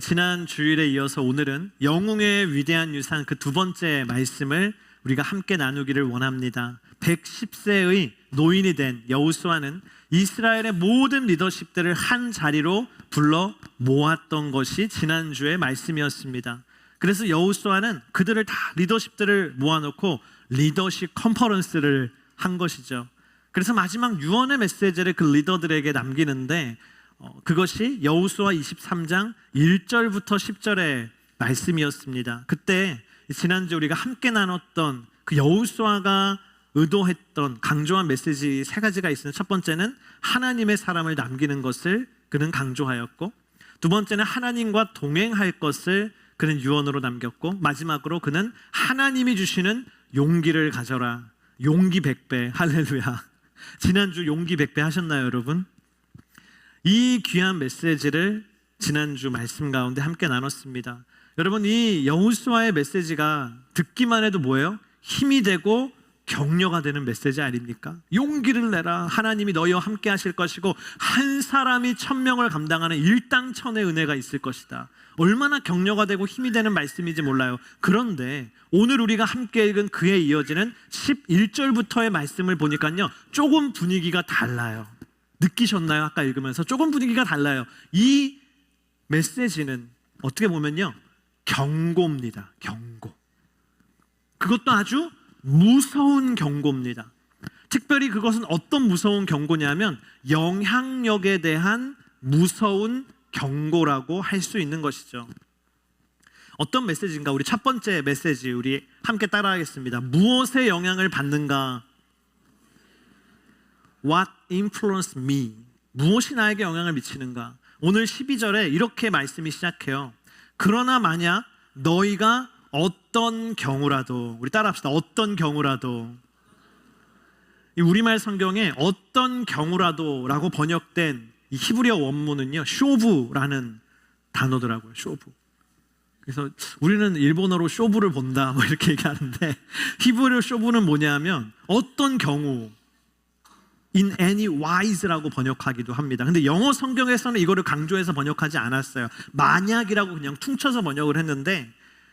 지난 주일에 이어서 오늘은 영웅의 위대한 유산 그 두 번째 말씀을 우리가 함께 나누기를 원합니다. 110세의 노인이 된 여호수아는 이스라엘의 모든 리더십들을 한 자리로 불러 모았던 것이 지난주의 말씀이었습니다. 그래서 여호수아는 그들을 다 리더십들을 모아놓고 리더십 컨퍼런스를 한 것이죠. 그래서 마지막 유언의 메시지를 그 리더들에게 남기는데 그것이 여호수아 23장 1절부터 10절의 말씀이었습니다. 그때 지난주 우리가 함께 나눴던 그 여호수아가 의도했던 강조한 메시지 세 가지가 있습니다. 첫 번째는 하나님의 사람을 남기는 것을 그는 강조하였고, 두 번째는 하나님과 동행할 것을 그는 유언으로 남겼고, 마지막으로 그는 하나님이 주시는 용기를 가져라. 용기 100배. 할렐루야. 지난주 용기 100배 하셨나요, 여러분? 이 귀한 메시지를 지난주 말씀 가운데 함께 나눴습니다. 여러분, 이 여호수아의 메시지가 듣기만 해도 뭐예요? 힘이 되고 격려가 되는 메시지 아닙니까? 용기를 내라. 하나님이 너희와 함께 하실 것이고 한 사람이 1000명을 감당하는 일당천의 은혜가 있을 것이다. 얼마나 격려가 되고 힘이 되는 말씀인지 몰라요. 그런데 오늘 우리가 함께 읽은 그에 이어지는 11절부터의 말씀을 보니까요, 조금 분위기가 달라요. 느끼셨나요? 아까 읽으면서 조금 분위기가 달라요. 이 메시지는 어떻게 보면요, 경고입니다. 경고. 그것도 아주 무서운 경고입니다. 특별히 그것은 어떤 무서운 경고냐면 영향력에 대한 무서운 경고라고 할 수 있는 것이죠. 어떤 메시지인가? 우리 첫 번째 메시지 우리 함께 따라하겠습니다. 무엇에 영향을 받는가? What influenced me? 무엇이 나에게 영향을 미치는가? 오늘 12절에 이렇게 말씀이 시작해요. 그러나 만약 너희가 어떤 경우라도, 우리 따라합시다. 어떤 경우라도. 이 우리말 성경에 어떤 경우라도 라고 번역된 이 히브리어 원문은요, 쇼부라는 단어더라고요. 쇼부. 그래서 우리는 일본어로 쇼부를 본다 뭐 이렇게 얘기하는데, 히브리어 쇼부는 뭐냐면 어떤 경우, in any wise라고 번역하기도 합니다. 근데 영어 성경에서는 이거를 강조해서 번역하지 않았어요. 만약이라고 그냥 퉁쳐서 번역을 했는데,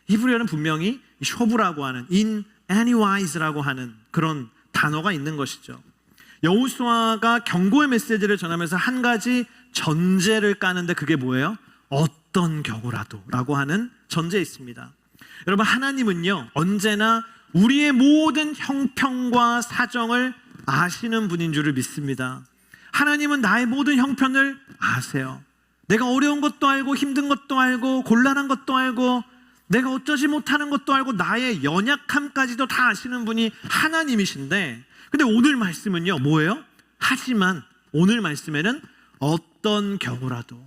히브리어는 분명히 쇼부라고 하는 in any wise라고 하는 그런 단어가 있는 것이죠. 여호수아가 경고의 메시지를 전하면서 한 가지 전제를 까는데 그게 뭐예요? 어떤 경우라도 라고 하는 전제에 있습니다. 여러분, 하나님은요 언제나 우리의 모든 형편과 사정을 아시는 분인 줄을 믿습니다. 하나님은 나의 모든 형편을 아세요. 내가 어려운 것도 알고 힘든 것도 알고 곤란한 것도 알고 내가 어쩌지 못하는 것도 알고 나의 연약함까지도 다 아시는 분이 하나님이신데, 근데 오늘 말씀은요 뭐예요? 하지만 오늘 말씀에는 어떤 경우라도,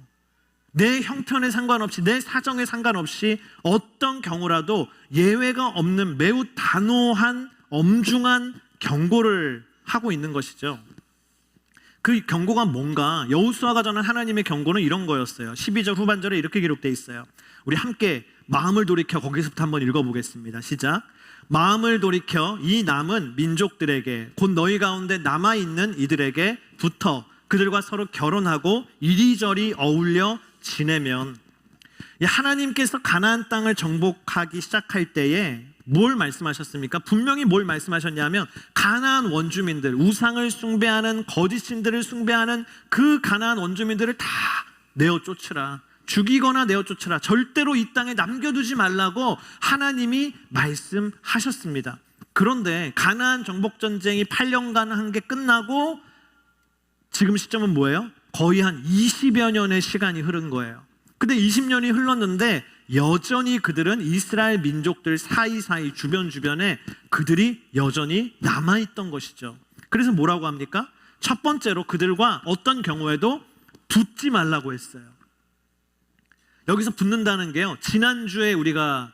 내 형편에 상관없이 내 사정에 상관없이 어떤 경우라도 예외가 없는 매우 단호한 엄중한 경고를 하고 있는 것이죠. 그 경고가 뭔가? 여호수아가 전한 하나님의 경고는 이런 거였어요. 12절 후반절에 이렇게 기록되어 있어요. 우리 함께 마음을 돌이켜 거기서부터 한번 읽어보겠습니다. 시작. 마음을 돌이켜 이 남은 민족들에게, 곧 너희 가운데 남아있는 이들에게 붙어 그들과 서로 결혼하고 이리저리 어울려 지내면, 하나님께서 가나안 땅을 정복하기 시작할 때에 뭘 말씀하셨습니까? 분명히 뭘 말씀하셨냐면 가나안 원주민들, 우상을 숭배하는 거짓 신들을 숭배하는 그 가나안 원주민들을 다 내어 쫓으라. 죽이거나 내어 쫓으라. 절대로 이 땅에 남겨두지 말라고 하나님이 말씀하셨습니다. 그런데 가나안 정복전쟁이 8년간 한 게 끝나고 지금 시점은 뭐예요? 거의 한 20여 년의 시간이 흐른 거예요. 근데 20년이 흘렀는데 여전히 그들은 이스라엘 민족들 사이사이 주변에 그들이 여전히 남아있던 것이죠. 그래서 뭐라고 합니까? 첫 번째로 그들과 어떤 경우에도 붙지 말라고 했어요. 여기서 붙는다는 게요, 지난주에 우리가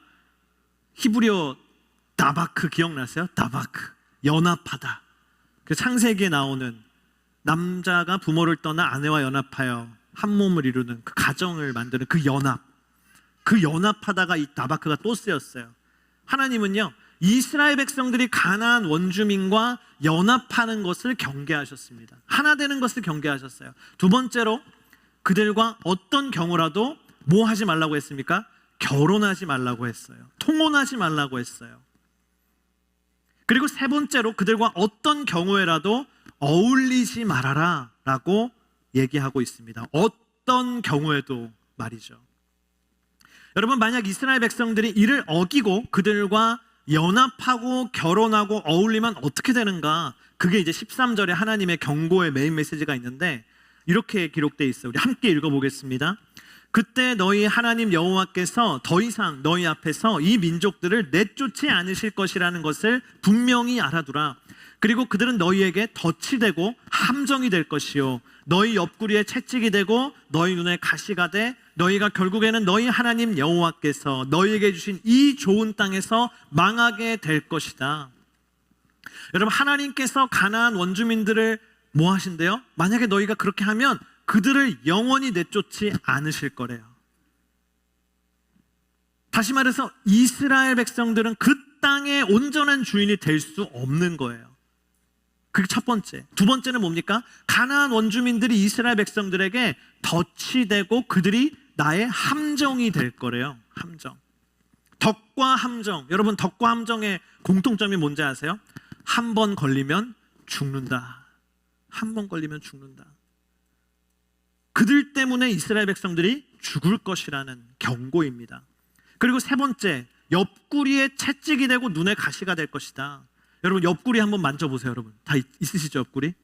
히브리어 다바크 기억나세요? 다바크, 연합하다. 그 창세기에 나오는 남자가 부모를 떠나 아내와 연합하여 한 몸을 이루는 그 가정을 만드는 그 연합, 그 연합하다가 이 다바크가 또 쓰였어요. 하나님은요 이스라엘 백성들이 가나안 원주민과 연합하는 것을 경계하셨습니다. 하나 되는 것을 경계하셨어요. 두 번째로 그들과 어떤 경우라도 뭐 하지 말라고 했습니까? 결혼하지 말라고 했어요. 통혼하지 말라고 했어요. 그리고 세 번째로 그들과 어떤 경우에라도 어울리지 말아라 라고 얘기하고 있습니다. 어떤 경우에도 말이죠. 여러분, 만약 이스라엘 백성들이 이를 어기고 그들과 연합하고 결혼하고 어울리면 어떻게 되는가? 그게 이제 13절에 하나님의 경고의 메인 메시지가 있는데 이렇게 기록되어 있어요. 우리 함께 읽어보겠습니다. 그때 너희 하나님 여호와께서 더 이상 너희 앞에서 이 민족들을 내쫓지 않으실 것이라는 것을 분명히 알아두라. 그리고 그들은 너희에게 덫이 되고 함정이 될 것이요 너희 옆구리에 채찍이 되고 너희 눈에 가시가 돼 너희가 결국에는 너희 하나님 여호와께서 너희에게 주신 이 좋은 땅에서 망하게 될 것이다. 여러분, 하나님께서 가나안 원주민들을 뭐 하신대요? 만약에 너희가 그렇게 하면 그들을 영원히 내쫓지 않으실 거래요. 다시 말해서 이스라엘 백성들은 그 땅의 온전한 주인이 될 수 없는 거예요. 그게 첫 번째. 두 번째는 뭡니까? 가나안 원주민들이 이스라엘 백성들에게 덫이 되고 그들이 나의 함정이 될 거래요. 함정. 덫과 함정. 여러분, 덫과 함정의 공통점이 뭔지 아세요? 한 번 걸리면 죽는다. 한 번 걸리면 죽는다. 그들 때문에 이스라엘 백성들이 죽을 것이라는 경고입니다. 그리고 세 번째, 옆구리에 채찍이 되고 눈에 가시가 될 것이다. 여러분, 옆구리 한번 만져보세요. 여러분, 다 있으시죠? 옆구리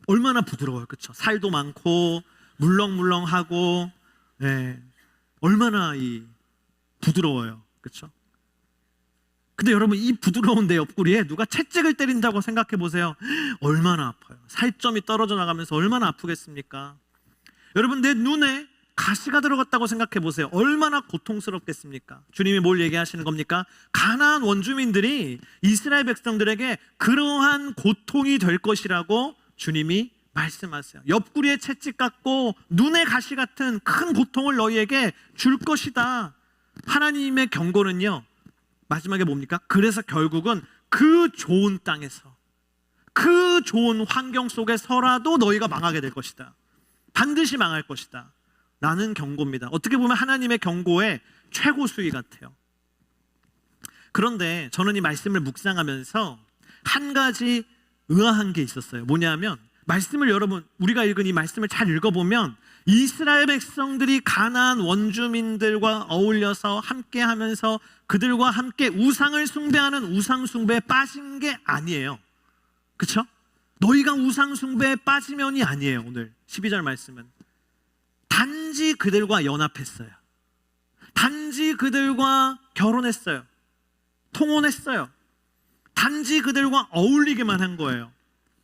얼마나 부드러워요, 그렇죠? 살도 많고 물렁물렁하고, 네, 얼마나 부드러워요, 그렇죠? 근데 여러분, 이 부드러운 내 옆구리에 누가 채찍을 때린다고 생각해 보세요. 얼마나 아파요. 살점이 떨어져 나가면서 얼마나 아프겠습니까? 여러분, 내 눈에 가시가 들어갔다고 생각해 보세요. 얼마나 고통스럽겠습니까? 주님이 뭘 얘기하시는 겁니까? 가나안 원주민들이 이스라엘 백성들에게 그러한 고통이 될 것이라고 주님이 말씀하세요. 옆구리에 채찍 같고 눈에 가시 같은 큰 고통을 너희에게 줄 것이다. 하나님의 경고는요, 마지막에 뭡니까? 그래서 결국은 그 좋은 땅에서, 그 좋은 환경 속에서라도 너희가 망하게 될 것이다. 반드시 망할 것이다 라는 경고입니다. 어떻게 보면 하나님의 경고의 최고 수위 같아요. 그런데 저는 이 말씀을 묵상하면서 한 가지 의아한 게 있었어요. 뭐냐면, 말씀을 여러분, 우리가 읽은 이 말씀을 잘 읽어보면 이스라엘 백성들이 가나안 원주민들과 어울려서 함께 하면서 그들과 함께 우상을 숭배하는 우상 숭배에 빠진 게 아니에요. 그렇죠? 너희가 우상 숭배에 빠지면이 아니에요. 오늘 12절 말씀은 단지 그들과 연합했어요. 단지 그들과 결혼했어요. 통혼했어요. 단지 그들과 어울리기만 한 거예요.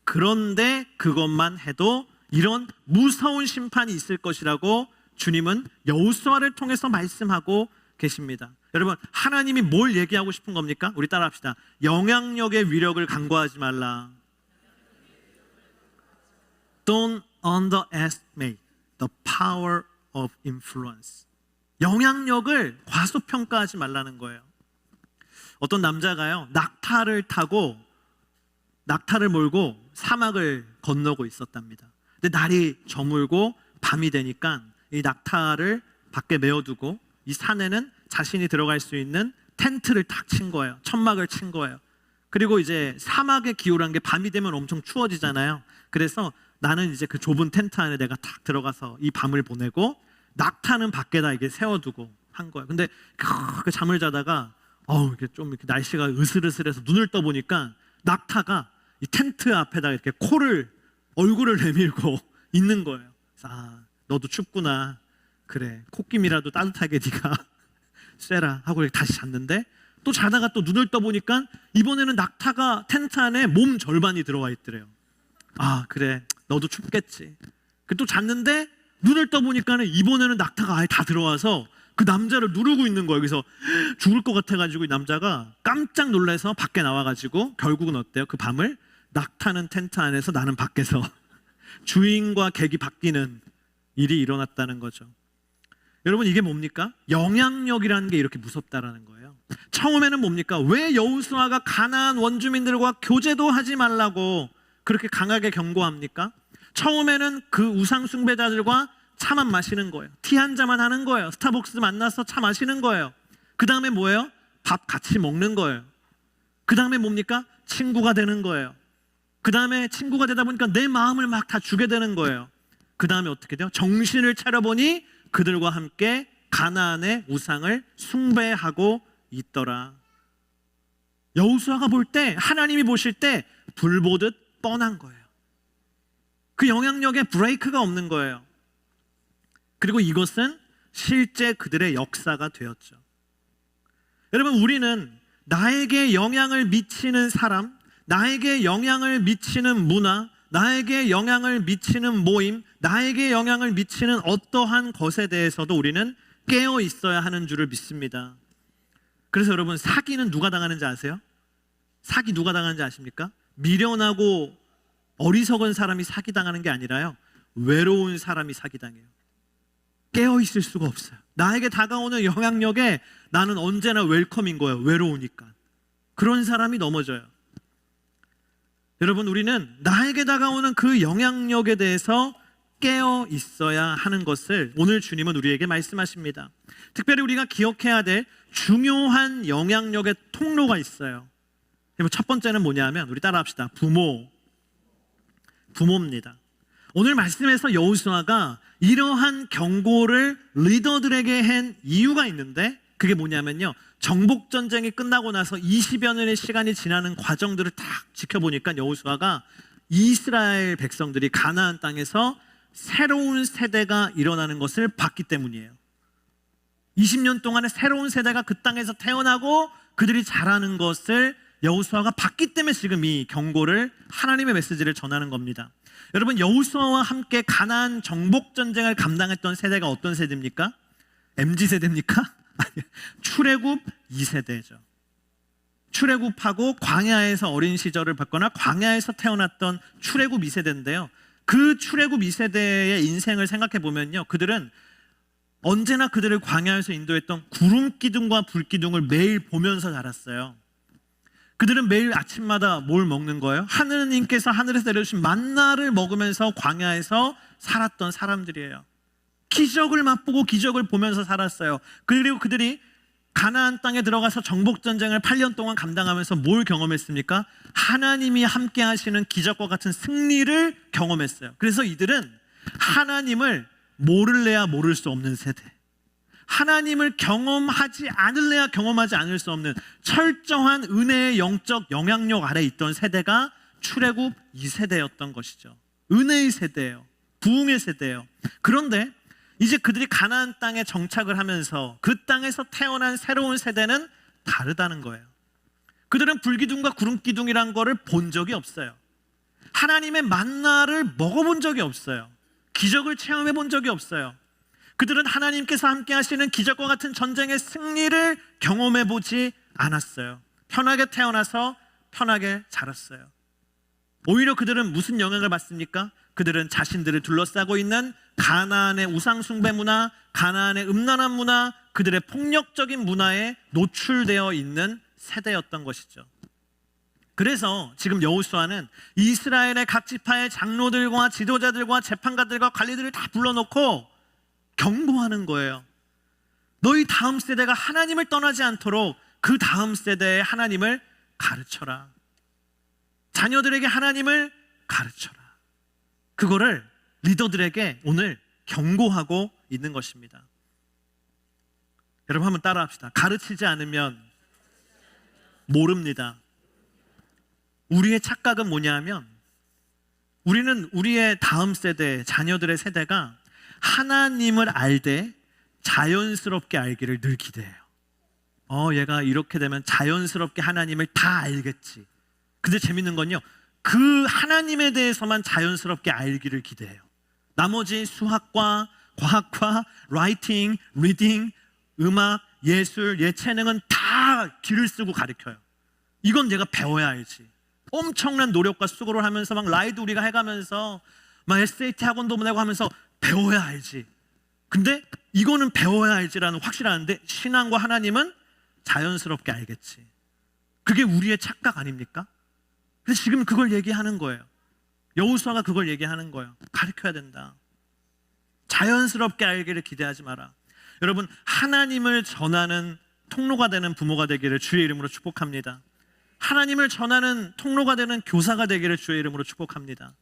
그런데 그것만 해도 이런 무서운 심판이 있을 것이라고 주님은 여호수아를 통해서 말씀하고 계십니다. 여러분, 하나님이 뭘 얘기하고 싶은 겁니까? 우리 따라합시다. 영향력의 위력을 간과하지 말라. Don't underestimate the power of influence. 영향력을 과소평가하지 말라는 거예요. 어떤 남자가요, 낙타를 몰고 사막을 건너고 있었답니다. 근데 날이 저물고 밤이 되니까 이 낙타를 밖에 메어두고 이 산에는 자신이 들어갈 수 있는 텐트를 딱 친 거예요. 천막을 친 거예요. 그리고 이제 사막의 기후라는 게 밤이 되면 엄청 추워지잖아요. 그래서 나는 이제 그 좁은 텐트 안에 내가 탁 들어가서 이 밤을 보내고 낙타는 밖에다 이게 세워두고 한 거예요. 근데 그 잠을 자다가 이게 좀 이렇게 날씨가 으슬으슬해서 눈을 떠보니까 낙타가 이 텐트 앞에다 이렇게 얼굴을 내밀고 있는 거예요. 그래서 너도 춥구나. 그래, 콧김이라도 따뜻하게 네가 쐬라 하고 다시 잤는데, 또 자다가 또 눈을 떠보니까 이번에는 낙타가 텐트 안에 몸 절반이 들어와 있더래요. 그래, 너도 춥겠지. 또 잤는데 눈을 떠보니까 이번에는 낙타가 아예 다 들어와서 그 남자를 누르고 있는 거예요. 그래서 죽을 것 같아가지고 이 남자가 깜짝 놀라서 밖에 나와가지고 결국은 어때요? 그 밤을 낙타는 텐트 안에서 나는 밖에서 주인과 객이 바뀌는 일이 일어났다는 거죠. 여러분, 이게 뭡니까? 영향력이라는 게 이렇게 무섭다라는 거예요. 처음에는 뭡니까? 왜 여호수아가 가나안 원주민들과 교제도 하지 말라고 그렇게 강하게 경고합니까? 처음에는 그 우상 숭배자들과 차만 마시는 거예요. 티 한 잔만 하는 거예요. 스타벅스 만나서 차 마시는 거예요. 그 다음에 뭐예요? 밥 같이 먹는 거예요. 그 다음에 뭡니까? 친구가 되는 거예요. 그 다음에 친구가 되다 보니까 내 마음을 막 다 주게 되는 거예요. 그 다음에 어떻게 돼요? 정신을 차려보니 그들과 함께 가나안의 우상을 숭배하고 있더라. 여호수아가 볼 때, 하나님이 보실 때 불보듯 뻔한 거예요. 그 영향력에 브레이크가 없는 거예요. 그리고 이것은 실제 그들의 역사가 되었죠. 여러분, 우리는 나에게 영향을 미치는 사람, 나에게 영향을 미치는 문화, 나에게 영향을 미치는 모임, 나에게 영향을 미치는 어떠한 것에 대해서도 우리는 깨어 있어야 하는 줄을 믿습니다. 그래서 여러분, 사기는 누가 당하는지 아세요? 사기 누가 당하는지 아십니까? 미련하고 어리석은 사람이 사기당하는 게 아니라요, 외로운 사람이 사기당해요. 깨어 있을 수가 없어요. 나에게 다가오는 영향력에 나는 언제나 웰컴인 거예요. 외로우니까. 그런 사람이 넘어져요. 여러분, 우리는 나에게 다가오는 그 영향력에 대해서 깨어 있어야 하는 것을 오늘 주님은 우리에게 말씀하십니다. 특별히 우리가 기억해야 될 중요한 영향력의 통로가 있어요. 첫 번째는 뭐냐면, 우리 따라합시다. 부모입니다. 오늘 말씀에서 여호수아가 이러한 경고를 리더들에게 한 이유가 있는데, 그게 뭐냐면요, 정복전쟁이 끝나고 나서 20여 년의 시간이 지나는 과정들을 딱 지켜보니까 여호수아가 이스라엘 백성들이 가나안 땅에서 새로운 세대가 일어나는 것을 봤기 때문이에요. 20년 동안에 새로운 세대가 그 땅에서 태어나고 그들이 자라는 것을 여호수아가 봤기 때문에 지금 이 경고를, 하나님의 메시지를 전하는 겁니다. 여러분, 여호수아와 함께 가나안 정복 전쟁을 감당했던 세대가 어떤 세대입니까? MZ세대입니까? 아니, 출애굽 2세대죠. 출애굽하고 광야에서 어린 시절을 받거나 광야에서 태어났던 출애굽 2세대인데요. 그 출애굽 2세대의 인생을 생각해 보면요, 그들은 언제나 그들을 광야에서 인도했던 구름 기둥과 불 기둥을 매일 보면서 자랐어요. 그들은 매일 아침마다 뭘 먹는 거예요? 하느님께서 하늘에서 내려주신 만나를 먹으면서 광야에서 살았던 사람들이에요. 기적을 맛보고 기적을 보면서 살았어요. 그리고 그들이 가나안 땅에 들어가서 정복전쟁을 8년 동안 감당하면서 뭘 경험했습니까? 하나님이 함께 하시는 기적과 같은 승리를 경험했어요. 그래서 이들은 하나님을 모를래야 모를 수 없는 세대, 하나님을 경험하지 않을래야 경험하지 않을 수 없는 철저한 은혜의 영적 영향력 아래 있던 세대가 출애굽 2세대였던 것이죠. 은혜의 세대예요. 부흥의 세대예요. 그런데 이제 그들이 가나안 땅에 정착을 하면서 그 땅에서 태어난 새로운 세대는 다르다는 거예요. 그들은 불기둥과 구름기둥이란 거를 본 적이 없어요. 하나님의 만나를 먹어본 적이 없어요. 기적을 체험해 본 적이 없어요. 그들은 하나님께서 함께 하시는 기적과 같은 전쟁의 승리를 경험해 보지 않았어요. 편하게 태어나서 편하게 자랐어요. 오히려 그들은 무슨 영향을 받습니까? 그들은 자신들을 둘러싸고 있는 가나안의 우상 숭배 문화, 가나안의 음란한 문화, 그들의 폭력적인 문화에 노출되어 있는 세대였던 것이죠. 그래서 지금 여호수아는 이스라엘의 각 지파의 장로들과 지도자들과 재판가들과 관리들을 다 불러놓고 경고하는 거예요. 너희 다음 세대가 하나님을 떠나지 않도록 그 다음 세대의 하나님을 가르쳐라. 자녀들에게 하나님을 가르쳐라. 그거를 리더들에게 오늘 경고하고 있는 것입니다. 여러분, 한번 따라합시다. 가르치지 않으면 모릅니다. 우리의 착각은 뭐냐면, 우리는 우리의 다음 세대, 자녀들의 세대가 하나님을 알되 자연스럽게 알기를 늘 기대해요. 얘가 이렇게 되면 자연스럽게 하나님을 다 알겠지. 근데 재밌는 건요, 그 하나님에 대해서만 자연스럽게 알기를 기대해요. 나머지 수학과 과학과 라이팅, 리딩, 음악, 예술, 예체능은 다 길을 쓰고 가르쳐요. 이건 내가 배워야 알지. 엄청난 노력과 수고를 하면서 막 라이드 우리가 해가면서 막 SAT 학원도 보내고 하면서 배워야 알지. 근데 이거는 배워야 알지라는 확실한데, 신앙과 하나님은 자연스럽게 알겠지. 그게 우리의 착각 아닙니까? 그래서 지금 그걸 얘기하는 거예요. 여호수아가 그걸 얘기하는 거예요. 가르쳐야 된다. 자연스럽게 알기를 기대하지 마라. 여러분, 하나님을 전하는 통로가 되는 부모가 되기를 주의 이름으로 축복합니다. 하나님을 전하는 통로가 되는 교사가 되기를 주의 이름으로 축복합니다.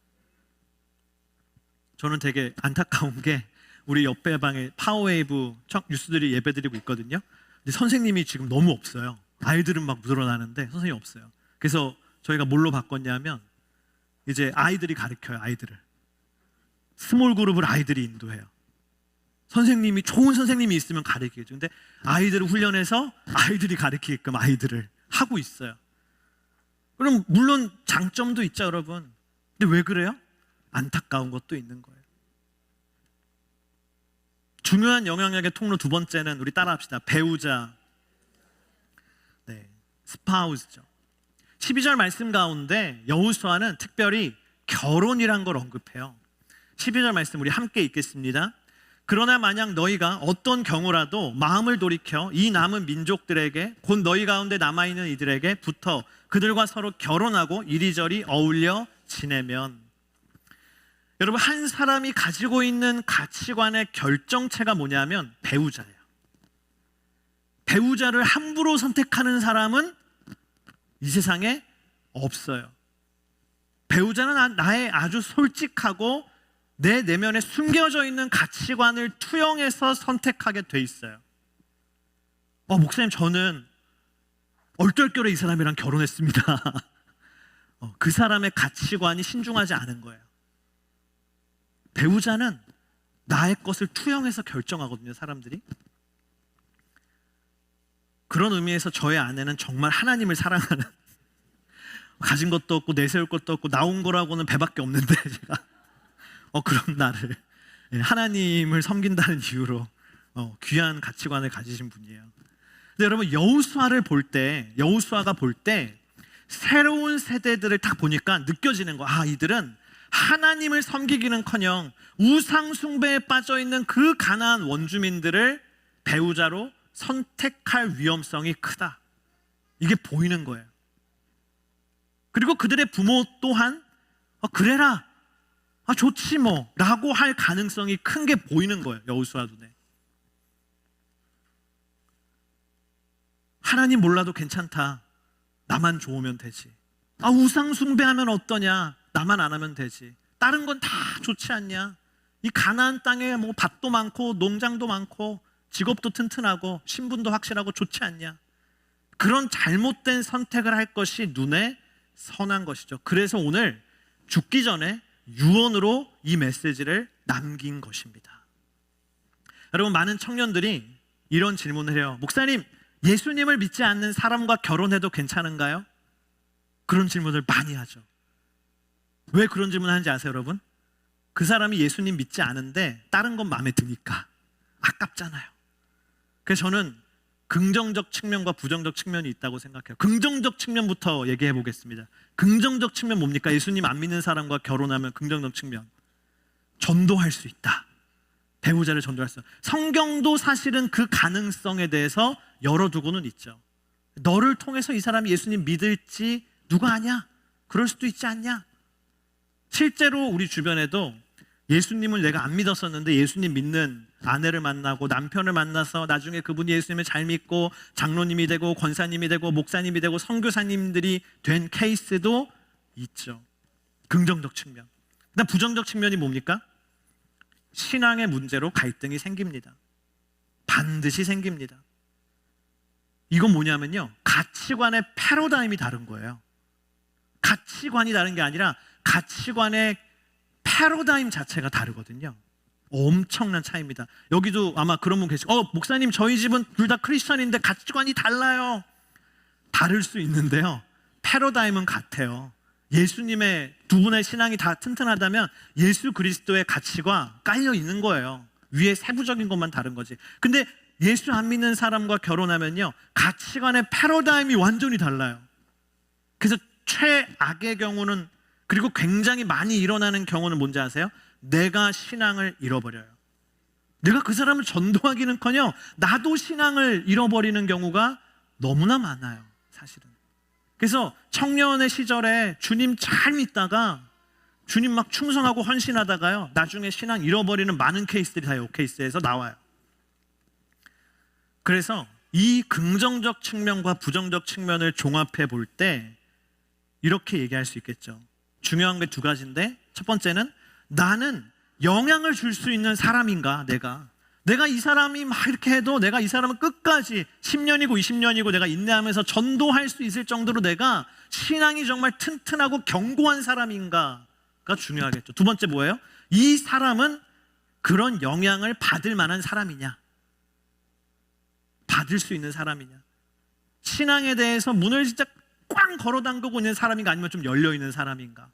저는 되게 안타까운 게 우리 옆에 방에 파워웨이브 뉴스들이 예배드리고 있거든요. 근데 선생님이 지금 너무 없어요. 아이들은 막 늘어나는데 선생님이 없어요. 그래서 저희가 뭘로 바꿨냐면 이제 아이들이 가르쳐요. 아이들을. 스몰 그룹을 아이들이 인도해요. 선생님이, 좋은 선생님이 있으면 가르치겠죠. 근데 아이들을 훈련해서 아이들이 가르치게끔 아이들을 하고 있어요. 그럼 물론 장점도 있죠, 여러분. 근데 왜 그래요? 안타까운 것도 있는 거예요. 중요한 영향력의 통로 두 번째는 우리 따라합시다. 배우자. 네, 스파우스죠. 12절 말씀 가운데 여호수아는 특별히 결혼이란 걸 언급해요. 12절 말씀 우리 함께 읽겠습니다. 그러나 만약 너희가 어떤 경우라도 마음을 돌이켜 이 남은 민족들에게 곧 너희 가운데 남아있는 이들에게 붙어 그들과 서로 결혼하고 이리저리 어울려 지내면, 여러분, 한 사람이 가지고 있는 가치관의 결정체가 뭐냐면 배우자예요. 배우자를 함부로 선택하는 사람은 이 세상에 없어요. 배우자는 나의 아주 솔직하고 내 내면에 숨겨져 있는 가치관을 투영해서 선택하게 돼 있어요. 목사님, 저는 얼떨결에 이 사람이랑 결혼했습니다. 그 사람의 가치관이 신중하지 않은 거예요. 배우자는 나의 것을 투영해서 결정하거든요, 사람들이. 그런 의미에서 저의 아내는 정말 하나님을 사랑하는, 가진 것도 없고 내세울 것도 없고 나온 거라고는 배밖에 없는데 제가 그럼 나를 하나님을 섬긴다는 이유로 귀한 가치관을 가지신 분이에요. 근데 여러분, 여호수아가 볼 때 새로운 세대들을 딱 보니까 느껴지는 거, 이들은 하나님을 섬기기는커녕 우상 숭배에 빠져 있는 그 가나안 원주민들을 배우자로 선택할 위험성이 크다. 이게 보이는 거예요. 그리고 그들의 부모 또한 그래라, 좋지 뭐 라고 할 가능성이 큰 게 보이는 거예요. 여호수아 눈에. 하나님 몰라도 괜찮다. 나만 좋으면 되지. 우상 숭배하면 어떠냐. 나만 안 하면 되지. 다른 건 다 좋지 않냐. 이 가나안 땅에 뭐 밭도 많고 농장도 많고 직업도 튼튼하고 신분도 확실하고 좋지 않냐. 그런 잘못된 선택을 할 것이 눈에 선한 것이죠. 그래서 오늘 죽기 전에 유언으로 이 메시지를 남긴 것입니다. 여러분, 많은 청년들이 이런 질문을 해요. 목사님, 예수님을 믿지 않는 사람과 결혼해도 괜찮은가요? 그런 질문을 많이 하죠. 왜 그런 질문을 하는지 아세요, 여러분? 그 사람이 예수님 믿지 않은데 다른 건 마음에 드니까 아깝잖아요. 그래서 저는 긍정적 측면과 부정적 측면이 있다고 생각해요. 긍정적 측면부터 얘기해 보겠습니다. 긍정적 측면 뭡니까? 예수님 안 믿는 사람과 결혼하면 긍정적 측면, 전도할 수 있다. 배우자를 전도할 수 있다. 성경도 사실은 그 가능성에 대해서 열어두고는 있죠. 너를 통해서 이 사람이 예수님 믿을지 누가 아냐? 그럴 수도 있지 않냐? 실제로 우리 주변에도 예수님을 내가 안 믿었었는데 예수님 믿는 아내를 만나고 남편을 만나서 나중에 그분이 예수님을 잘 믿고 장로님이 되고 권사님이 되고 목사님이 되고 선교사님들이 된 케이스도 있죠. 긍정적 측면. 그다음 부정적 측면이 뭡니까? 신앙의 문제로 갈등이 생깁니다. 반드시 생깁니다. 이건 뭐냐면요, 가치관의 패러다임이 다른 거예요. 가치관이 다른 게 아니라 가치관의 패러다임 자체가 다르거든요. 엄청난 차이입니다. 여기도 아마 그런 분 계시고, 목사님 저희 집은 둘 다 크리스천인데 가치관이 달라요. 다를 수 있는데요, 패러다임은 같아요. 예수님의 두 분의 신앙이 다 튼튼하다면 예수 그리스도의 가치가 깔려 있는 거예요. 위에 세부적인 것만 다른 거지. 근데 예수 안 믿는 사람과 결혼하면요, 가치관의 패러다임이 완전히 달라요. 그래서 최악의 경우는, 그리고 굉장히 많이 일어나는 경우는 뭔지 아세요? 내가 신앙을 잃어버려요. 내가 그 사람을 전도하기는커녕 나도 신앙을 잃어버리는 경우가 너무나 많아요, 사실은. 그래서 청년의 시절에 주님 잘 믿다가 주님 막 충성하고 헌신하다가요, 나중에 신앙 잃어버리는 많은 케이스들이 다 이 케이스에서 나와요. 그래서 이 긍정적 측면과 부정적 측면을 종합해 볼 때 이렇게 얘기할 수 있겠죠. 중요한 게 두 가지인데, 첫 번째는 나는 영향을 줄 수 있는 사람인가. 내가 이 사람이 막 이렇게 해도 내가 이 사람은 끝까지 10년이고 20년이고 내가 인내하면서 전도할 수 있을 정도로 내가 신앙이 정말 튼튼하고 견고한 사람인가가 중요하겠죠. 두 번째 뭐예요? 이 사람은 그런 영향을 받을 만한 사람이냐, 받을 수 있는 사람이냐, 신앙에 대해서 문을 진짜 꽝 걸어 담그고 있는 사람인가, 아니면 좀 열려 있는 사람인가.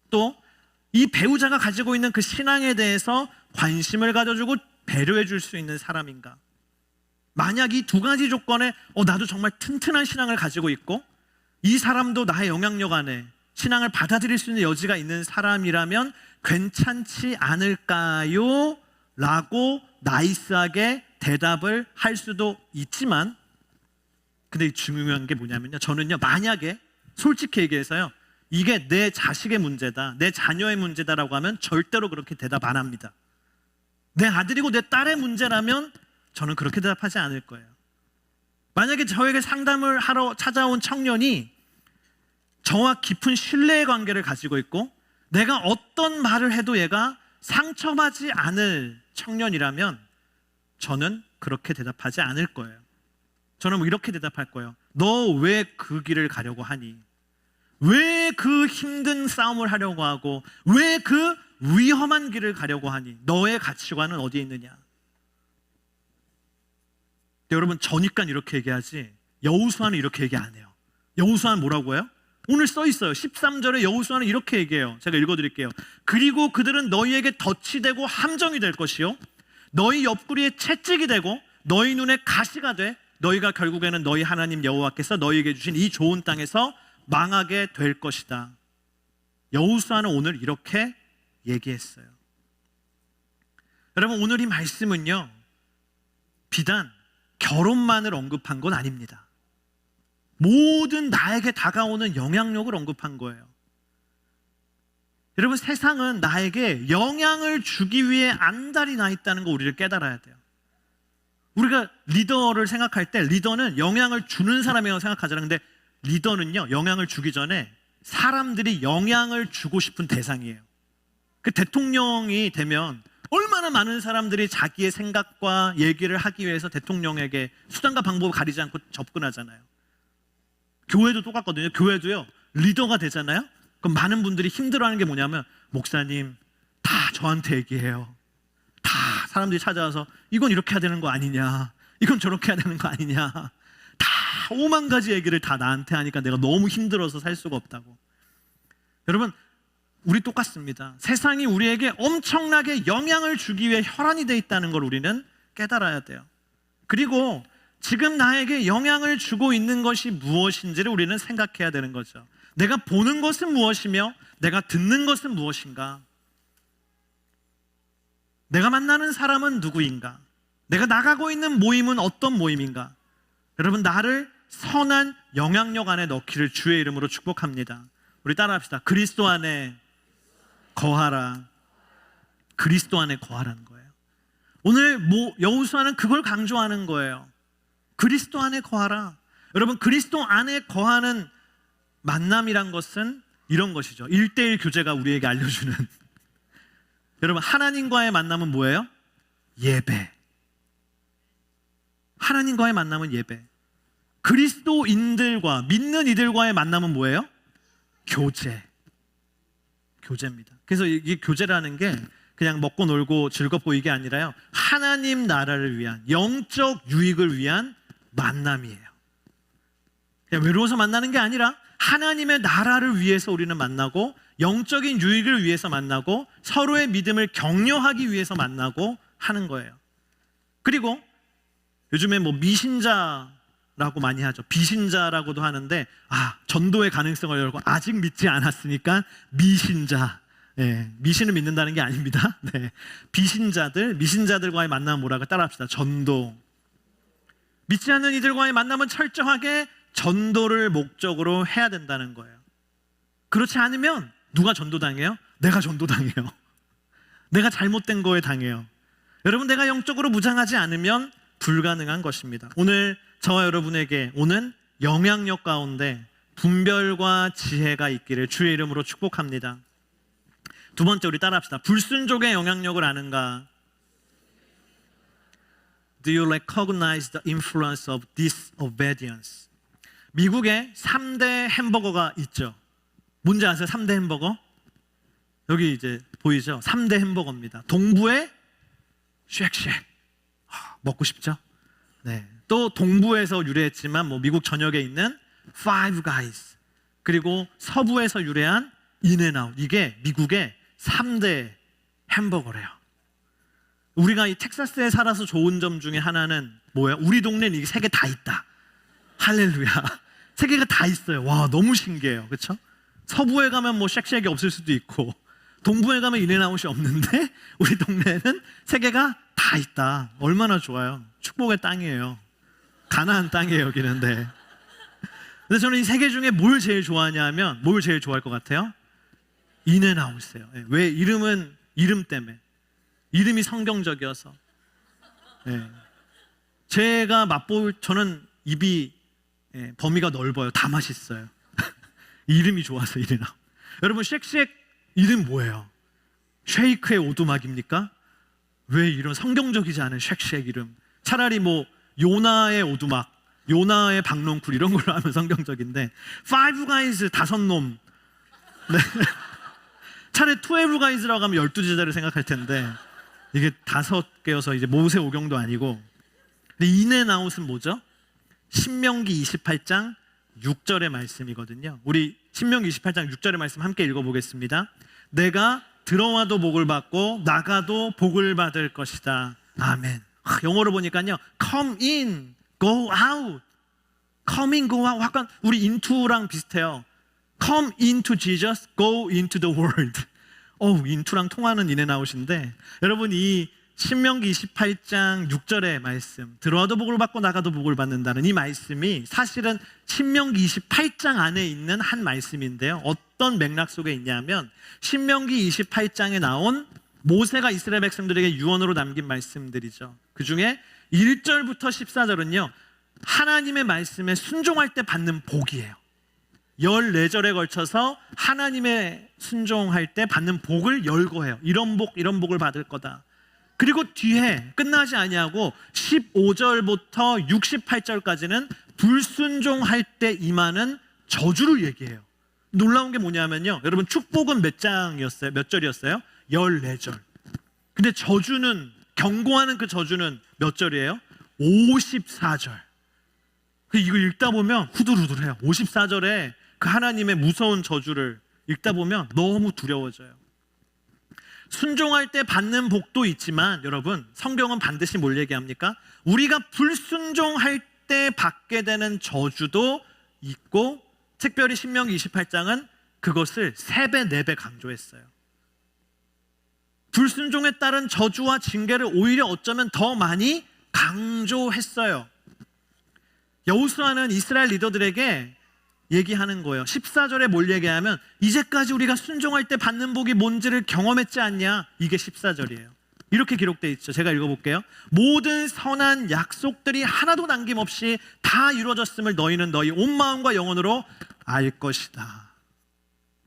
또 이 배우자가 가지고 있는 그 신앙에 대해서 관심을 가져주고 배려해 줄 수 있는 사람인가. 만약 이 두 가지 조건에 나도 정말 튼튼한 신앙을 가지고 있고 이 사람도 나의 영향력 안에 신앙을 받아들일 수 있는 여지가 있는 사람이라면 괜찮지 않을까요? 라고 나이스하게 대답을 할 수도 있지만, 근데 중요한 게 뭐냐면요, 저는요, 만약에 솔직히 얘기해서요, 이게 내 자식의 문제다, 내 자녀의 문제다라고 하면 절대로 그렇게 대답 안 합니다. 내 아들이고 내 딸의 문제라면 저는 그렇게 대답하지 않을 거예요. 만약에 저에게 상담을 하러 찾아온 청년이 저와 깊은 신뢰의 관계를 가지고 있고 내가 어떤 말을 해도 얘가 상처받지 않을 청년이라면 저는 그렇게 대답하지 않을 거예요. 저는 이렇게 대답할 거예요. 너 왜 그 길을 가려고 하니? 왜 그 힘든 싸움을 하려고 하고 왜 그 위험한 길을 가려고 하니? 너의 가치관은 어디에 있느냐? 여러분, 저니까 이렇게 얘기하지 여호수아는 이렇게 얘기 안 해요. 여호수아는 뭐라고 해요? 오늘 써 있어요. 13절에 여호수아는 이렇게 얘기해요. 제가 읽어드릴게요. 그리고 그들은 너희에게 덫이 되고 함정이 될 것이요, 너희 옆구리에 채찍이 되고 너희 눈에 가시가 돼 너희가 결국에는 너희 하나님 여호와께서 너희에게 주신 이 좋은 땅에서 망하게 될 것이다. 여호수아는 오늘 이렇게 얘기했어요. 여러분, 오늘 이 말씀은요, 비단 결혼만을 언급한 건 아닙니다. 모든 나에게 다가오는 영향력을 언급한 거예요. 여러분, 세상은 나에게 영향을 주기 위해 안달이 나 있다는 거 우리를 깨달아야 돼요. 우리가 리더를 생각할 때 리더는 영향을 주는 사람이라고 생각하잖아요. 근데 리더는요, 영향을 주기 전에 사람들이 영향을 주고 싶은 대상이에요. 그 대통령이 되면 얼마나 많은 사람들이 자기의 생각과 얘기를 하기 위해서 대통령에게 수단과 방법을 가리지 않고 접근하잖아요. 교회도 똑같거든요. 교회도요, 리더가 되잖아요. 그럼 많은 분들이 힘들어하는 게 뭐냐면, 목사님 다 저한테 얘기해요. 다 사람들이 찾아와서 이건 이렇게 해야 되는 거 아니냐, 이건 저렇게 해야 되는 거 아니냐, 다 5만 가지 얘기를 다 나한테 하니까 내가 너무 힘들어서 살 수가 없다고. 여러분, 우리 똑같습니다. 세상이 우리에게 엄청나게 영향을 주기 위해 혈안이 돼 있다는 걸 우리는 깨달아야 돼요. 그리고 지금 나에게 영향을 주고 있는 것이 무엇인지를 우리는 생각해야 되는 거죠. 내가 보는 것은 무엇이며 내가 듣는 것은 무엇인가? 내가 만나는 사람은 누구인가? 내가 나가고 있는 모임은 어떤 모임인가? 여러분, 나를 선한 영향력 안에 넣기를 주의 이름으로 축복합니다. 우리 따라합시다. 그리스도 안에 거하라. 그리스도 안에 거하라는 거예요. 오늘 여호수아는 그걸 강조하는 거예요. 그리스도 안에 거하라. 여러분, 그리스도 안에 거하는 만남이란 것은 이런 것이죠. 1:1 교제가 우리에게 알려주는 여러분, 하나님과의 만남은 뭐예요? 예배. 하나님과의 만남은 예배. 그리스도인들과 믿는 이들과의 만남은 뭐예요? 교제입니다. 그래서 이 교제라는 게 그냥 먹고 놀고 즐겁고 이게 아니라요, 하나님 나라를 위한 영적 유익을 위한 만남이에요. 그냥 외로워서 만나는 게 아니라 하나님의 나라를 위해서 우리는 만나고 영적인 유익을 위해서 만나고 서로의 믿음을 격려하기 위해서 만나고 하는 거예요. 그리고 요즘에 미신자라고 많이 하죠. 비신자라고도 하는데, 전도의 가능성을 열고 아직 믿지 않았으니까 미신자. 네, 미신을 믿는다는 게 아닙니다. 네, 미신자들과의 만남은 뭐라고 따라합시다. 전도. 믿지 않는 이들과의 만남은 철저하게 전도를 목적으로 해야 된다는 거예요. 그렇지 않으면 누가 전도당해요? 내가 전도당해요. 내가 잘못된 거에 당해요. 여러분, 내가 영적으로 무장하지 않으면 불가능한 것입니다. 오늘 저와 여러분에게 오는 영향력 가운데 분별과 지혜가 있기를 주의 이름으로 축복합니다. 두 번째, 우리 따라합시다. 불순종의 영향력을 아는가? Do you recognize the influence of disobedience? 미국에 3대 햄버거가 있죠. 뭔지 아세요? 3대 햄버거? 여기 이제 보이죠? 3대 햄버거입니다. 동부의 쉑쉑. 먹고 싶죠? 네. 또 동부에서 유래했지만 뭐 미국 전역에 있는 Five Guys. 그리고 서부에서 유래한 인앤아웃. 이게 미국의 3대 햄버거래요. 우리가 이 텍사스에 살아서 좋은 점 중에 하나는 뭐예요? 우리 동네는 이게 3개 다 있다. 할렐루야. 3개가 다 있어요. 와, 너무 신기해요. 그렇죠? 서부에 가면 뭐 쉑쉑이 없을 수도 있고 동부에 가면 인앤아웃이 없는데 우리 동네에는 3개가 다 있다. 얼마나 좋아요. 축복의 땅이에요. 가나안 땅이에요, 여기는. 근데 저는 이 3개 중에 뭘 제일 좋아하냐 하면 뭘 제일 좋아할 것 같아요? 인앤아웃이에요. 왜? 이름은 이름 때문에. 이름이 성경적이어서. 제가 저는 입이 범위가 넓어요. 다 맛있어요. 이름이 좋아서 인앤아웃. 여러분, 쉑쉑 이름 뭐예요? 쉐이크의 오두막입니까? 왜 이런 성경적이지 않은 쉑쉑 이름? 차라리 뭐 요나의 오두막, 요나의 박농쿨 이런 걸로 하면 성경적인데 Five Guys 5놈. 네. 차라리 12 Guys라고 하면 12제자를 생각할 텐데 이게 5개여서 이제 모세오경도 아니고. 근데 인앤아웃은 뭐죠? 신명기 28장 6절의 말씀이거든요. 우리 신명기 28장 6절의 말씀 함께 읽어보겠습니다. 내가 들어와도 복을 받고 나가도 복을 받을 것이다. 아멘. 영어로 보니까요, come in, go out. come in, go out. 약간 우리 into랑 비슷해요. come into Jesus, go into the world. into랑 통하는 인앤아웃인데, 여러분, 이 신명기 28장 6절의 말씀, 들어와도 복을 받고 나가도 복을 받는다는 이 말씀이 사실은 신명기 28장 안에 있는 한 말씀인데요. 어떤 맥락 속에 있냐면 신명기 28장에 나온 모세가 이스라엘 백성들에게 유언으로 남긴 말씀들이죠. 그 중에 1절부터 14절은요, 하나님의 말씀에 순종할 때 받는 복이에요. 14절에 걸쳐서 하나님의 순종할 때 받는 복을 열거해요. 이런 복을 받을 거다. 그리고 뒤에 끝나지 아니하고 15절부터 68절까지는 불순종할 때 임하는 저주를 얘기해요. 놀라운 게 뭐냐면요, 여러분, 축복은 몇 장이었어요? 몇 절이었어요? 14절. 근데 저주는, 경고하는 그 저주는 몇 절이에요? 54절. 이거 읽다 보면 후들후들해요. 54절에 그 하나님의 무서운 저주를 읽다 보면 너무 두려워져요. 순종할 때 받는 복도 있지만 여러분, 성경은 반드시 뭘 얘기합니까? 우리가 불순종할 때 받게 되는 저주도 있고, 특별히 신명기 28장은 그것을 3배, 4배 강조했어요. 불순종에 따른 저주와 징계를 오히려 어쩌면 더 많이 강조했어요. 여호수아는 이스라엘 리더들에게 얘기하는 거예요. 14절에 뭘 얘기하면 이제까지 우리가 순종할 때 받는 복이 뭔지를 경험했지 않냐? 이게 14절이에요. 이렇게 기록되어 있죠. 제가 읽어볼게요. 모든 선한 약속들이 하나도 남김없이 다 이루어졌음을 너희는 너희 온 마음과 영혼으로 알 것이다.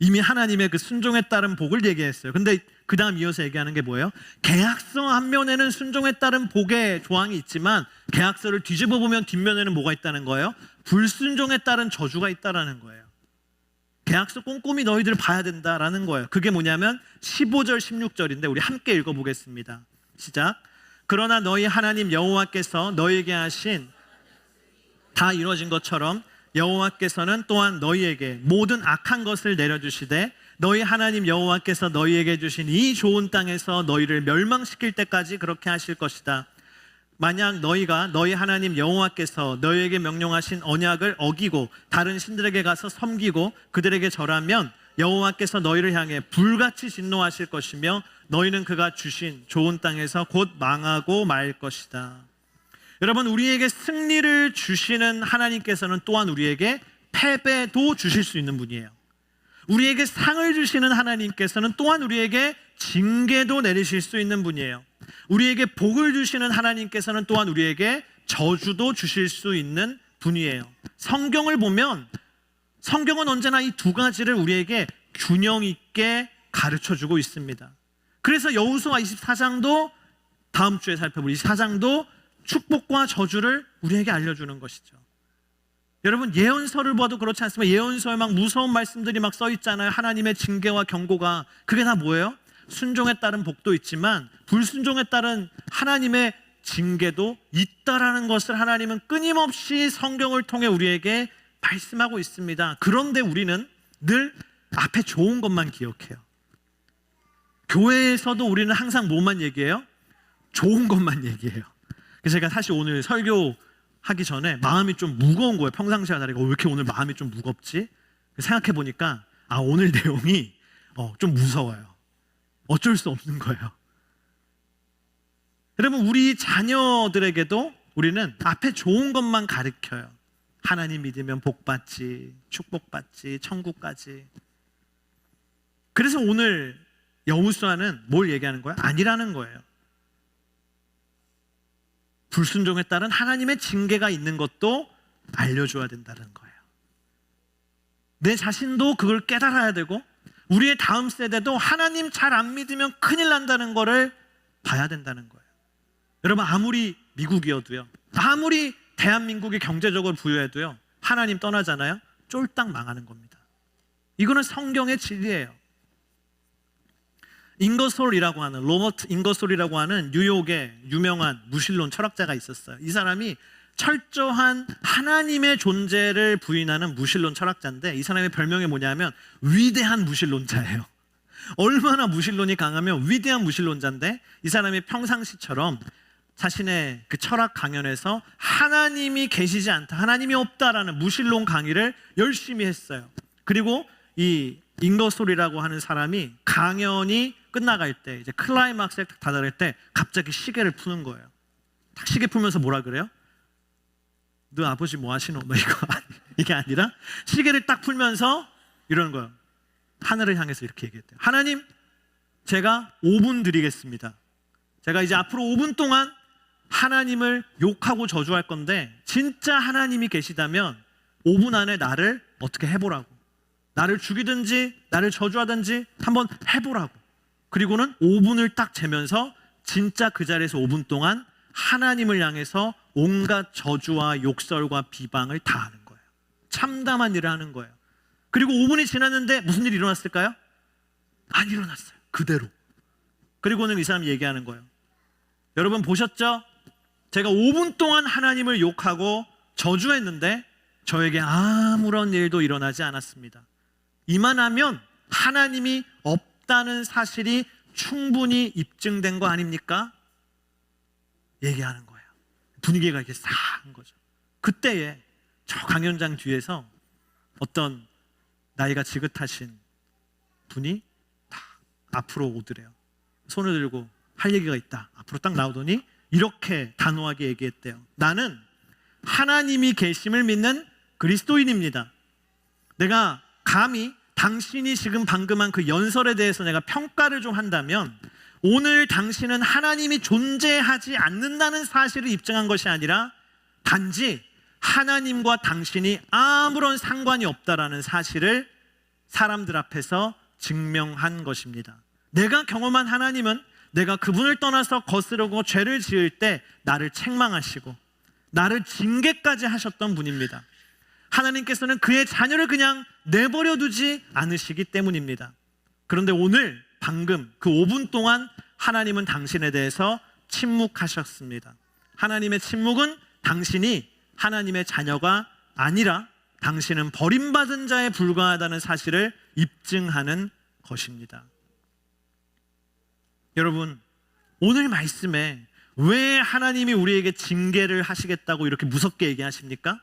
이미 하나님의 그 순종에 따른 복을 얘기했어요. 근데 그 다음 이어서 얘기하는 게 뭐예요? 계약서 앞면에는 순종에 따른 복의 조항이 있지만 계약서를 뒤집어 보면 뒷면에는 뭐가 있다는 거예요? 불순종에 따른 저주가 있다라는 거예요. 계약서 꼼꼼히 너희들 봐야 된다라는 거예요. 그게 뭐냐면 15절 16절인데 우리 함께 읽어보겠습니다. 시작. 그러나 너희 하나님 여호와께서 너희에게 하신 다 이루어진 것처럼 여호와께서는 또한 너희에게 모든 악한 것을 내려주시되 너희 하나님 여호와께서 너희에게 주신 이 좋은 땅에서 너희를 멸망시킬 때까지 그렇게 하실 것이다. 만약 너희가 너희 하나님 여호와께서 너희에게 명령하신 언약을 어기고 다른 신들에게 가서 섬기고 그들에게 절하면 여호와께서 너희를 향해 불같이 진노하실 것이며 너희는 그가 주신 좋은 땅에서 곧 망하고 말 것이다. 여러분, 우리에게 승리를 주시는 하나님께서는 또한 우리에게 패배도 주실 수 있는 분이에요. 우리에게 상을 주시는 하나님께서는 또한 우리에게 징계도 내리실 수 있는 분이에요. 우리에게 복을 주시는 하나님께서는 또한 우리에게 저주도 주실 수 있는 분이에요. 성경을 보면 성경은 언제나 이 두 가지를 우리에게 균형 있게 가르쳐주고 있습니다. 그래서 여호수아 24장도 다음 주에 살펴볼 24장도 축복과 저주를 우리에게 알려주는 것이죠. 여러분, 예언서를 봐도 그렇지 않습니까? 예언서에 막 무서운 말씀들이 막 써 있잖아요. 하나님의 징계와 경고가. 그게 다 뭐예요? 순종에 따른 복도 있지만 불순종에 따른 하나님의 징계도 있다라는 것을 하나님은 끊임없이 성경을 통해 우리에게 말씀하고 있습니다. 그런데 우리는 늘 앞에 좋은 것만 기억해요. 교회에서도 우리는 항상 뭐만 얘기해요? 좋은 것만 얘기해요. 그래서 제가 사실 오늘 설교하기 전에 마음이 좀 무거운 거예요. 평상시와 다르게 왜 이렇게 오늘 마음이 좀 무겁지? 생각해 보니까 오늘 내용이 좀 무서워요. 어쩔 수 없는 거예요. 여러분, 우리 자녀들에게도 우리는 앞에 좋은 것만 가르쳐요. 하나님 믿으면 복받지, 축복받지, 천국까지. 그래서 오늘 여호수아는 뭘 얘기하는 거야? 아니라는 거예요. 불순종에 따른 하나님의 징계가 있는 것도 알려줘야 된다는 거예요. 내 자신도 그걸 깨달아야 되고 우리의 다음 세대도 하나님 잘 안 믿으면 큰일 난다는 거를 봐야 된다는 거예요. 여러분, 아무리 미국이어도요, 아무리 대한민국이 경제적으로 부유해도요, 하나님 떠나잖아요, 쫄딱 망하는 겁니다. 이거는 성경의 진리예요. 인거솔이라고 하는, 로버트 인거솔이라고 하는 뉴욕의 유명한 무신론 철학자가 있었어요. 이 사람이 철저한 하나님의 존재를 부인하는 무신론 철학자인데, 이 사람의 별명이 뭐냐면 위대한 무신론자예요. 얼마나 무신론이 강하면 위대한 무신론자인데, 이 사람이 평상시처럼 자신의 그 철학 강연에서 하나님이 계시지 않다, 하나님이 없다라는 무신론 강의를 열심히 했어요. 그리고 이 인거솔이라고 하는 사람이 강연이 끝나갈 때, 이제 클라이막스에 딱 다다를 때 갑자기 시계를 푸는 거예요. 딱 시계 풀면서 뭐라 그래요? 너 아버지 뭐 하시노? 뭐 이게 아니라 시계를 딱 풀면서 이러는 거예요. 하늘을 향해서 이렇게 얘기했대요. 하나님, 제가 5분 드리겠습니다. 제가 이제 앞으로 5분 동안 하나님을 욕하고 저주할 건데, 진짜 하나님이 계시다면 5분 안에 나를 어떻게 해보라고, 나를 죽이든지 나를 저주하든지 한번 해보라고. 그리고는 5분을 딱 재면서 진짜 그 자리에서 5분 동안 하나님을 향해서 온갖 저주와 욕설과 비방을 다 하는 거예요. 참담한 일을 하는 거예요. 그리고 5분이 지났는데 무슨 일이 일어났을까요? 안 일어났어요. 그대로. 그리고는 이 사람이 얘기하는 거예요. 여러분 보셨죠? 제가 5분 동안 하나님을 욕하고 저주했는데 저에게 아무런 일도 일어나지 않았습니다. 이만하면 하나님이 없다는 사실이 충분히 입증된 거 아닙니까? 얘기하는 거예요. 분위기가 이렇게 싸한 거죠. 그때에 저 강연장 뒤에서 어떤 나이가 지긋하신 분이 딱 앞으로 오더래요. 손을 들고 할 얘기가 있다. 앞으로 딱 나오더니 이렇게 단호하게 얘기했대요. 나는 하나님이 계심을 믿는 그리스도인입니다. 내가 감히 당신이 지금 방금 한 그 연설에 대해서 내가 평가를 좀 한다면, 오늘 당신은 하나님이 존재하지 않는다는 사실을 입증한 것이 아니라 단지 하나님과 당신이 아무런 상관이 없다라는 사실을 사람들 앞에서 증명한 것입니다. 내가 경험한 하나님은 내가 그분을 떠나서 거스르고 죄를 지을 때 나를 책망하시고 나를 징계까지 하셨던 분입니다. 하나님께서는 그의 자녀를 그냥 내버려 두지 않으시기 때문입니다. 그런데 오늘 방금 그 5분 동안 하나님은 당신에 대해서 침묵하셨습니다. 하나님의 침묵은 당신이 하나님의 자녀가 아니라 당신은 버림받은 자에 불과하다는 사실을 입증하는 것입니다. 여러분, 오늘 말씀에 왜 하나님이 우리에게 징계를 하시겠다고 이렇게 무섭게 얘기하십니까?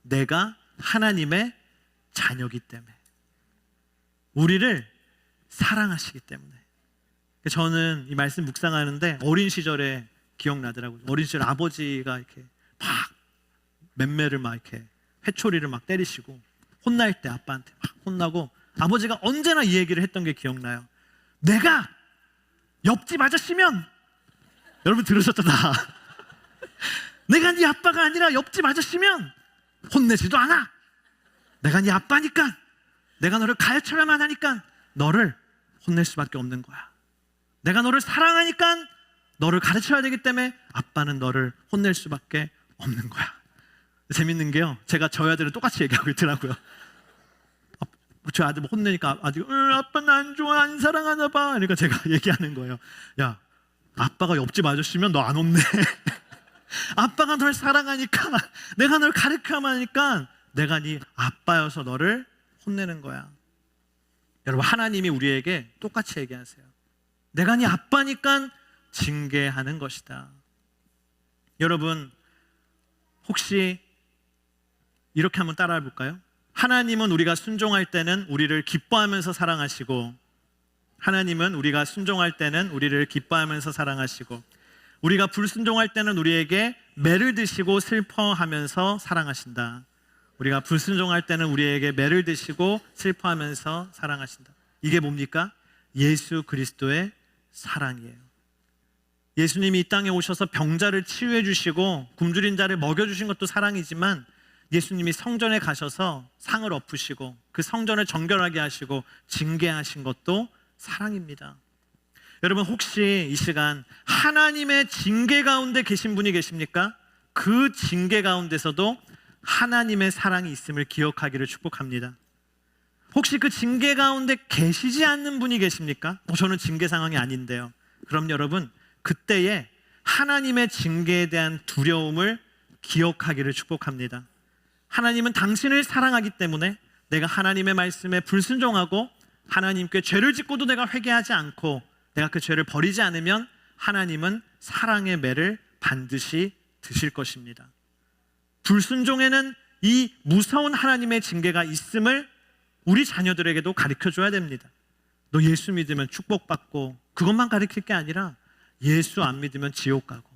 내가 하나님의 자녀이기 때문에, 우리를 사랑하시기 때문에. 저는 이 말씀 묵상하는데 어린 시절에 기억나더라고요. 어린 시절 아버지가 이렇게 막 맴매를 막 이렇게 회초리를 막 때리시고 혼날 때 아빠한테 막 혼나고 아버지가 언제나 이 얘기를 했던 게 기억나요. 내가 옆집 아저씨면, 여러분 들으셨죠? 다 내가 네 아빠가 아니라 옆집 아저씨면 혼내지도 않아. 내가 네 아빠니까, 내가 너를 가르쳐야만 하니까 너를 혼낼 수밖에 없는 거야. 내가 너를 사랑하니까 너를 가르쳐야 되기 때문에 아빠는 너를 혼낼 수밖에 없는 거야. 재밌는 게요, 제가 저희 아들은 똑같이 얘기하고 있더라고요. 저희 아들 뭐 혼내니까 아들이 아빠 나 안 좋아, 안 사랑하나 봐. 그러니까 제가 얘기하는 거예요. 야, 아빠가 옆집 아저씨면 너 안 혼내. 아빠가 널 사랑하니까, 내가 널 가르쳐야만 하니까 내가 네 아빠여서 너를 혼내는 거야. 여러분, 하나님이 우리에게 똑같이 얘기하세요. 내가 네 아빠니까 징계하는 것이다. 여러분, 혹시 이렇게 한번 따라해 볼까요? 하나님은 우리가 순종할 때는 우리를 기뻐하면서 사랑하시고, 하나님은 우리가 순종할 때는 우리를 기뻐하면서 사랑하시고, 우리가 불순종할 때는 우리에게 매를 드시고 슬퍼하면서 사랑하신다. 우리가 불순종할 때는 우리에게 매를 드시고 슬퍼하면서 사랑하신다. 이게 뭡니까? 예수 그리스도의 사랑이에요. 예수님이 이 땅에 오셔서 병자를 치유해 주시고 굶주린 자를 먹여주신 것도 사랑이지만, 예수님이 성전에 가셔서 상을 엎으시고 그 성전을 정결하게 하시고 징계하신 것도 사랑입니다. 여러분, 혹시 이 시간 하나님의 징계 가운데 계신 분이 계십니까? 그 징계 가운데서도 하나님의 사랑이 있음을 기억하기를 축복합니다. 혹시 그 징계 가운데 계시지 않는 분이 계십니까? 저는 징계 상황이 아닌데요. 그럼 여러분, 그때에 하나님의 징계에 대한 두려움을 기억하기를 축복합니다. 하나님은 당신을 사랑하기 때문에 내가 하나님의 말씀에 불순종하고 하나님께 죄를 짓고도 내가 회개하지 않고 내가 그 죄를 버리지 않으면 하나님은 사랑의 매를 반드시 드실 것입니다. 불순종에는 이 무서운 하나님의 징계가 있음을 우리 자녀들에게도 가르쳐줘야 됩니다. 너 예수 믿으면 축복받고, 그것만 가르칠 게 아니라 예수 안 믿으면 지옥 가고,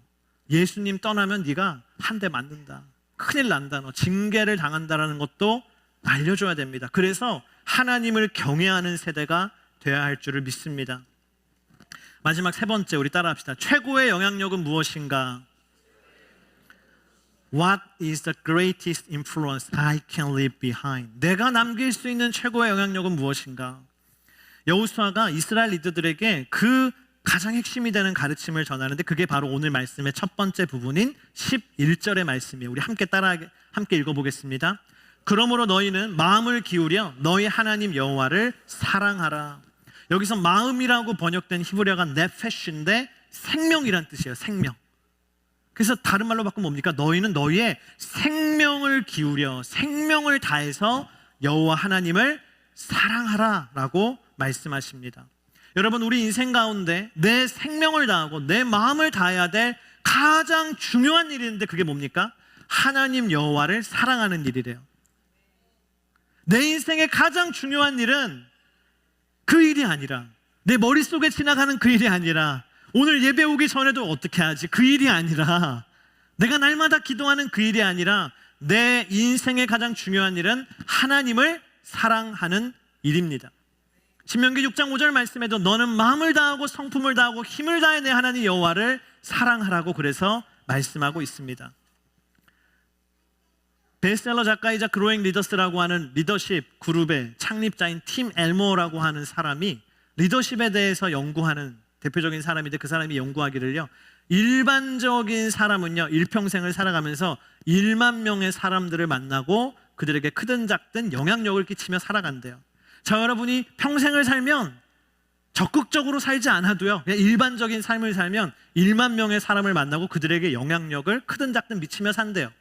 예수님 떠나면 네가 한 대 맞는다, 큰일 난다, 너 징계를 당한다라는 것도 알려줘야 됩니다. 그래서 하나님을 경외하는 세대가 되어야 할 줄을 믿습니다. 마지막 세 번째, 우리 따라합시다. 최고의 영향력은 무엇인가? What is the greatest influence I can leave behind? 내가 남길 수 있는 최고의 영향력은 무엇인가? 여호수아가 이스라엘 리더들에게 그 가장 핵심이 되는 가르침을 전하는데, 그게 바로 오늘 말씀의 첫 번째 부분인 11절의 말씀이에요. 우리 함께 읽어보겠습니다. 그러므로 너희는 마음을 기울여 너희 하나님 여호와를 사랑하라. 여기서 마음이라고 번역된 히브리어가 네페시인데 생명이란 뜻이에요. 생명. 그래서 다른 말로 바꾸면 뭡니까? 너희는 너희의 생명을 기울여 생명을 다해서 여호와 하나님을 사랑하라 라고 말씀하십니다. 여러분, 우리 인생 가운데 내 생명을 다하고 내 마음을 다해야 될 가장 중요한 일이 있는데, 그게 뭡니까? 하나님 여호와를 사랑하는 일이래요. 내 인생의 가장 중요한 일은 그 일이 아니라, 내 머릿속에 지나가는 그 일이 아니라, 오늘 예배 오기 전에도 어떻게 하지? 그 일이 아니라, 내가 날마다 기도하는 그 일이 아니라, 내 인생의 가장 중요한 일은 하나님을 사랑하는 일입니다. 신명기 6장 5절 말씀에도 너는 마음을 다하고 성품을 다하고 힘을 다해 내 하나님 여호와를 사랑하라고 그래서 말씀하고 있습니다. 베스트셀러 작가이자 그로잉 리더스라고 하는 리더십 그룹의 창립자인 팀 엘모어라고 하는 사람이 리더십에 대해서 연구하는 대표적인 사람인데, 그 사람이 연구하기를요, 일반적인 사람은요 일평생을 살아가면서 1만 명의 사람들을 만나고 그들에게 크든 작든 영향력을 끼치며 살아간대요. 자, 여러분이 평생을 살면 적극적으로 살지 않아도요, 그냥 일반적인 삶을 살면 1만 명의 사람을 만나고 그들에게 영향력을 크든 작든 미치며 산대요.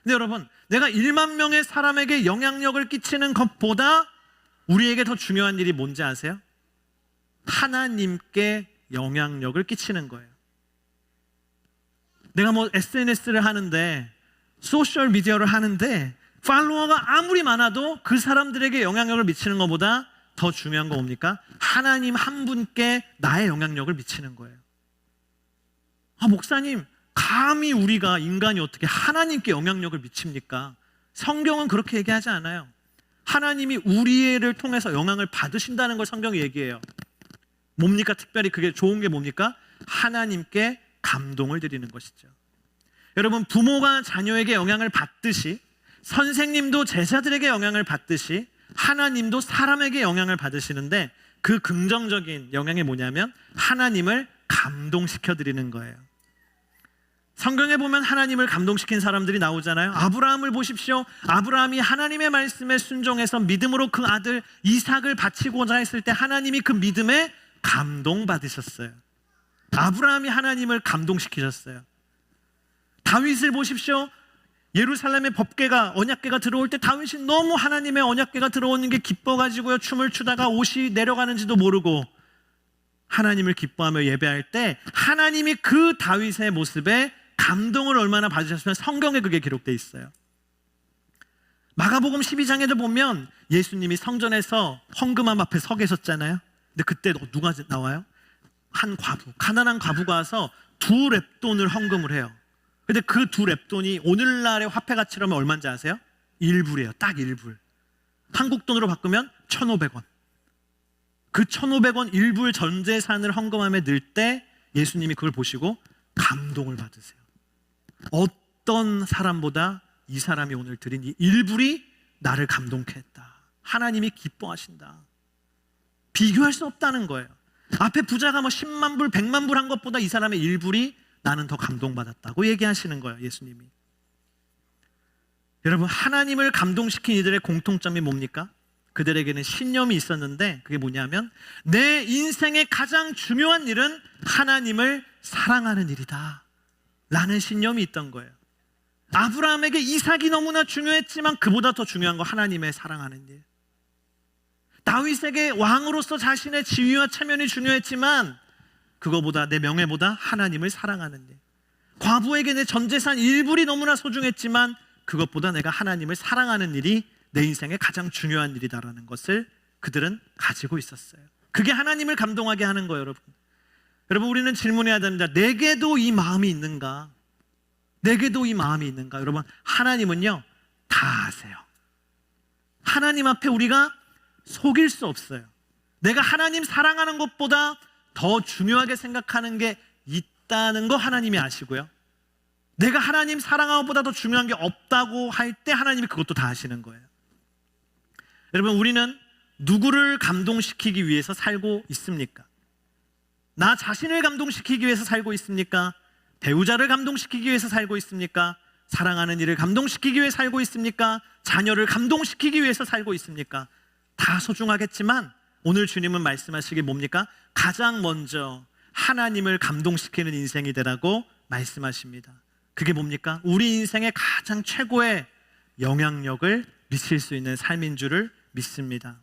근데 여러분, 내가 1만 명의 사람에게 영향력을 끼치는 것보다 우리에게 더 중요한 일이 뭔지 아세요? 하나님께 영향력을 끼치는 거예요. 내가 뭐 SNS를 하는데, 소셜 미디어를 하는데 팔로워가 아무리 많아도 그 사람들에게 영향력을 미치는 것보다 더 중요한 거 뭡니까? 하나님 한 분께 나의 영향력을 미치는 거예요. 목사님, 감히 우리가 인간이 어떻게 하나님께 영향력을 미칩니까? 성경은 그렇게 얘기하지 않아요. 하나님이 우리를 통해서 영향을 받으신다는 걸 성경이 얘기해요. 뭡니까? 특별히 그게 좋은 게 뭡니까? 하나님께 감동을 드리는 것이죠. 여러분, 부모가 자녀에게 영향을 받듯이, 선생님도 제자들에게 영향을 받듯이, 하나님도 사람에게 영향을 받으시는데, 그 긍정적인 영향이 뭐냐면 하나님을 감동시켜 드리는 거예요. 성경에 보면 하나님을 감동시킨 사람들이 나오잖아요. 아브라함을 보십시오. 아브라함이 하나님의 말씀에 순종해서 믿음으로 그 아들 이삭을 바치고자 했을 때 하나님이 그 믿음에 감동받으셨어요. 아브라함이 하나님을 감동시키셨어요. 다윗을 보십시오. 예루살렘의 법궤가, 언약궤가 들어올 때 다윗이 너무 하나님의 언약궤가 들어오는 게 기뻐가지고요, 춤을 추다가 옷이 내려가는지도 모르고 하나님을 기뻐하며 예배할 때 하나님이 그 다윗의 모습에 감동을 얼마나 받으셨으면 성경에 그게 기록되어 있어요. 마가복음 12장에도 보면 예수님이 성전에서 헌금함 앞에 서 계셨잖아요. 근데 그때 누가 나와요? 한 과부, 가난한 과부가 와서 2렙돈을 헌금을 해요. 근데 그 2렙돈이 오늘날의 화폐 가치로면 얼마인지 아세요? 1불이에요. 딱 1불. 한국 돈으로 바꾸면 1,500원. 그 1,500원 1불 전 재산을 헌금함에 넣을 때 예수님이 그걸 보시고 감동을 받으세요. 어떤 사람보다 이 사람이 오늘 드린 이 1불이 나를 감동케 했다. 하나님이 기뻐하신다. 비교할 수 없다는 거예요. 앞에 부자가 뭐 10만 불, 100만 불 한 것보다 이 사람의 1불이 나는 더 감동받았다고 얘기하시는 거예요, 예수님이. 여러분, 하나님을 감동시킨 이들의 공통점이 뭡니까? 그들에게는 신념이 있었는데 그게 뭐냐면 내 인생의 가장 중요한 일은 하나님을 사랑하는 일이다 라는 신념이 있던 거예요. 아브라함에게 이삭이 너무나 중요했지만 그보다 더 중요한 거 하나님의 사랑하는 일. 다윗에게 왕으로서 자신의 지위와 체면이 중요했지만 그거보다, 내 명예보다 하나님을 사랑하는 일. 과부에게 내 전재산 1불이 너무나 소중했지만 그것보다 내가 하나님을 사랑하는 일이 내 인생의 가장 중요한 일이다라는 것을 그들은 가지고 있었어요. 그게 하나님을 감동하게 하는 거예요, 여러분. 여러분, 우리는 질문해야 됩니다. 내게도 이 마음이 있는가? 내게도 이 마음이 있는가? 여러분, 하나님은요 다 아세요. 하나님 앞에 우리가 속일 수 없어요. 내가 하나님 사랑하는 것보다 더 중요하게 생각하는 게 있다는 거 하나님이 아시고요, 내가 하나님 사랑하는 것보다 더 중요한 게 없다고 할 때 하나님이 그것도 다 아시는 거예요. 여러분, 우리는 누구를 감동시키기 위해서 살고 있습니까? 나 자신을 감동시키기 위해서 살고 있습니까? 배우자를 감동시키기 위해서 살고 있습니까? 사랑하는 이를 감동시키기 위해 살고 있습니까? 자녀를 감동시키기 위해서 살고 있습니까? 다 소중하겠지만 오늘 주님은 말씀하시기 뭡니까? 가장 먼저 하나님을 감동시키는 인생이 되라고 말씀하십니다. 그게 뭡니까? 우리 인생의 가장 최고의 영향력을 미칠 수 있는 삶인 줄을 믿습니다.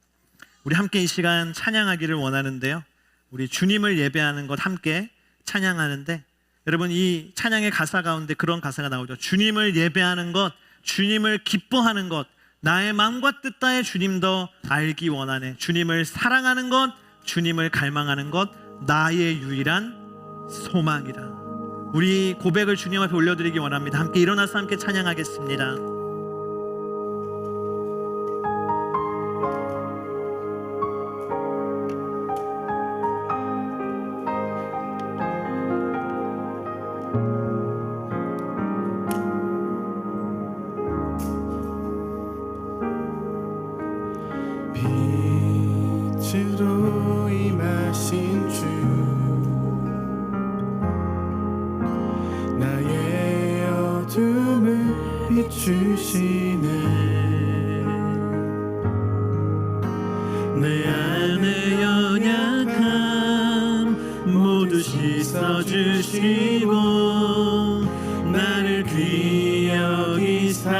우리 함께 이 시간 찬양하기를 원하는데요, 우리 주님을 예배하는 것 함께 찬양하는데, 여러분, 이 찬양의 가사 가운데 그런 가사가 나오죠. 주님을 예배하는 것, 주님을 기뻐하는 것, 나의 마음과 뜻 다해 주님 더 알기 원하네. 주님을 사랑하는 것, 주님을 갈망하는 것, 나의 유일한 소망이라. 우리 고백을 주님 앞에 올려드리기 원합니다. 함께 일어나서 함께 찬양하겠습니다. 빛으로 임하신 주, 나의 어둠을 비추시네. 내 안의 연약함 모두 씻어주시고 나를 귀히 여기사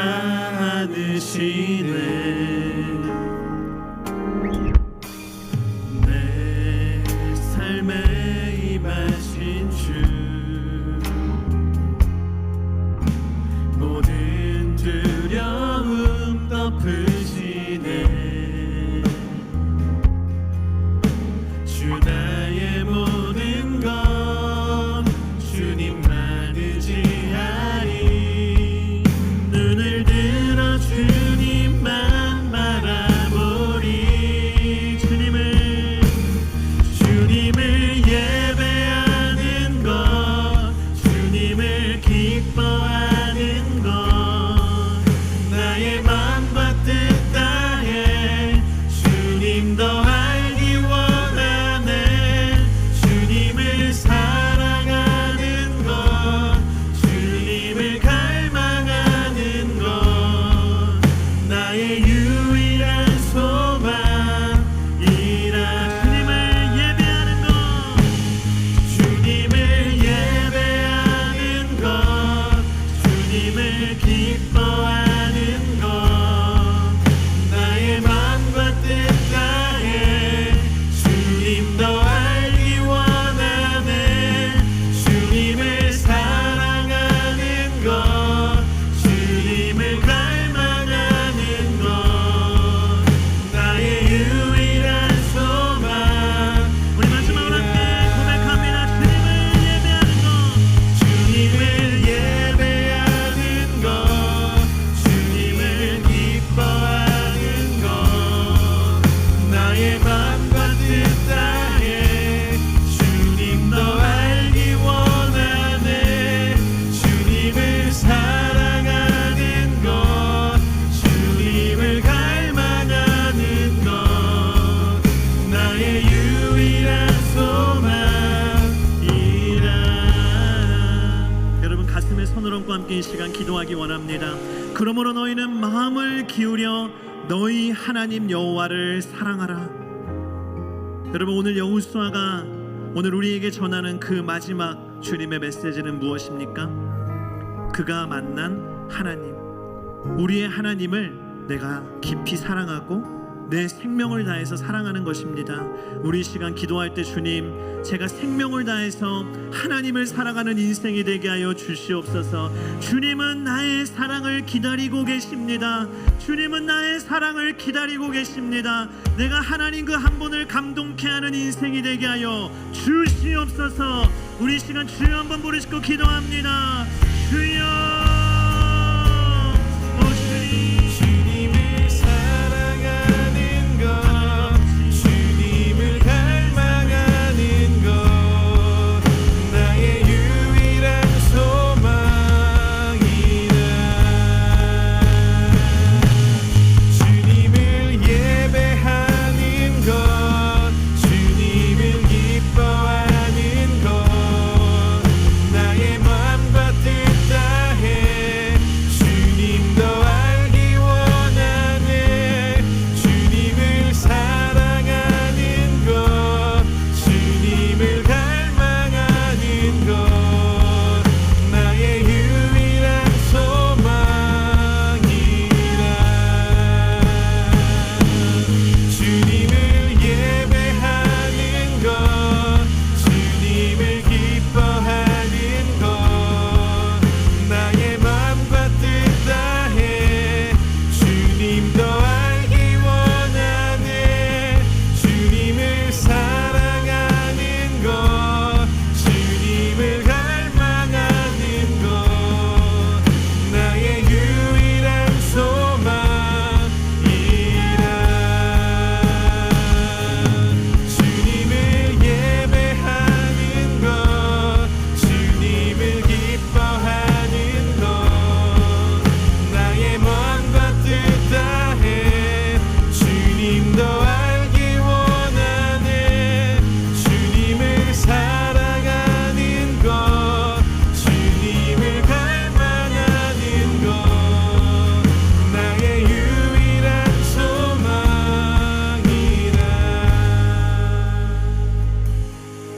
안으시네. 내 삶에 임하신 주, 모든 두려움 덮으시네. 주 나의 모든 것 주님만 여러분과 함께 이 시간 기도하기 원합니다. 그러므로 너희는 마음을 기울여 너희 하나님 여호와를 사랑하라. 여러분, 오늘 여호수아가 오늘 우리에게 전하는 그 마지막 주님의 메시지는 무엇입니까? 그가 만난 하나님, 우리의 하나님을 내가 깊이 사랑하고 내 생명을 다해서 사랑하는 것입니다. 우리 시간 기도할 때 주님, 제가 생명을 다해서 하나님을 사랑하는 인생이 되게 하여 주시옵소서. 주님은 나의 사랑을 기다리고 계십니다. 주님은 나의 사랑을 기다리고 계십니다. 내가 하나님 그 한 분을 감동케 하는 인생이 되게 하여 주시옵소서. 우리 시간 주여 한번 부르시고 기도합니다. 주여, 주님을 사랑하는 것, 주님을 갈망하는 것, 나의 유일한 소망이라. 주님을 예배하는 것, 주님을 기뻐하는 것, 나의 마음과 뜻 다해 주님도 알기 원하네. 주님을 사랑하는 것, 주님을 갈망하는 것, 나의 유일한 소망이라. 주님을 예배하는 것, 주님을 기뻐하는 것, 나의 마음과 뜻 다해 주님도 알기 원하네. 주님을 사랑하는 것, 주님을 갈망하는 것, 나의 유일한 소망이라. 주님을 예배하는 것, 주님을 기뻐하는 것, 나의 마음과 뜻 다해 주님도 알기 원하네. 주님을 사랑하는 것, 주님을 갈망하는 것, 나의 유일한 소망이라.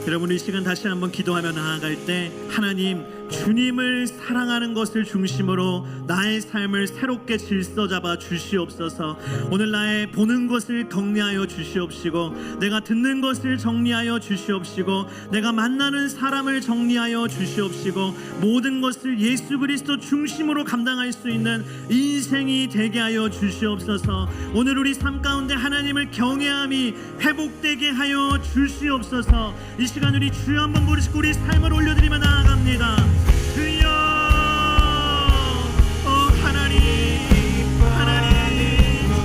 여러분, 이 시간 다시 한번 기도하며 나아갈 때 하나님, 주님을 사랑하는 것을 중심으로 나의 삶을 새롭게 질서 잡아 주시옵소서. 오늘 나의 보는 것을 정리하여 주시옵시고, 내가 듣는 것을 정리하여 주시옵시고, 내가 만나는 사람을 정리하여 주시옵시고, 모든 것을 예수 그리스도 중심으로 감당할 수 있는 인생이 되게 하여 주시옵소서. 오늘 우리 삶 가운데 하나님을 경외함이 회복되게 하여 주시옵소서. 이 시간 우리 주여 한번 부르시고 우리 삶을 올려드리며 나아갑니다. 주여, 하나님,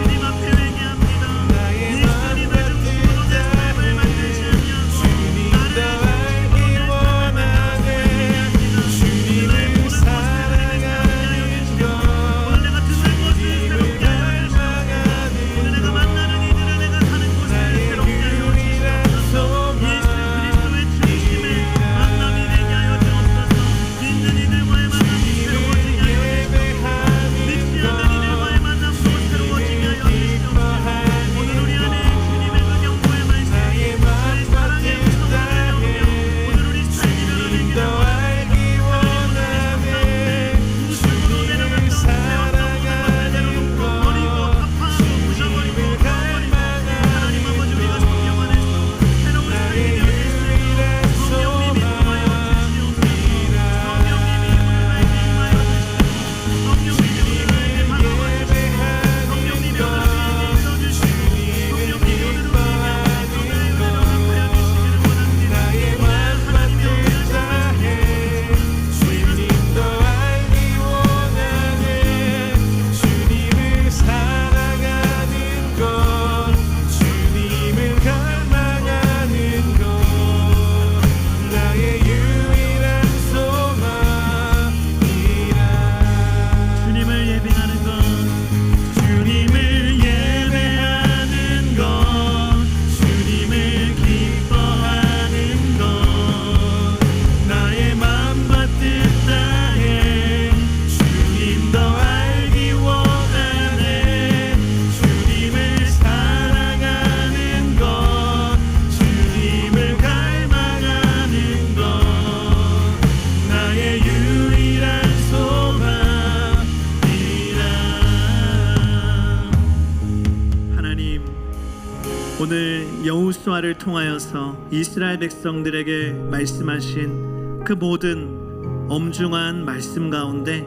주님 앞에 회개합니다. 이 주님을 중심으로 내 삶을 만들지 않냐고, 나를 중심으로 내 삶을 만들지 회개합니다. 주님을 사랑하는 것, 오늘 내가 듣는 것을 새롭게 하여 주시옵소서. 오늘 내가 만나는 이들을 내가 사는 곳을 새롭게 하여 주시옵소서. 예수 그리스도의 중심에 만남이 되게 하여 주옵소서. 믿는 이들과 이제 여호수아를 통하여서 이스라엘 백성들에게 말씀하신 그 모든 엄중한 말씀 가운데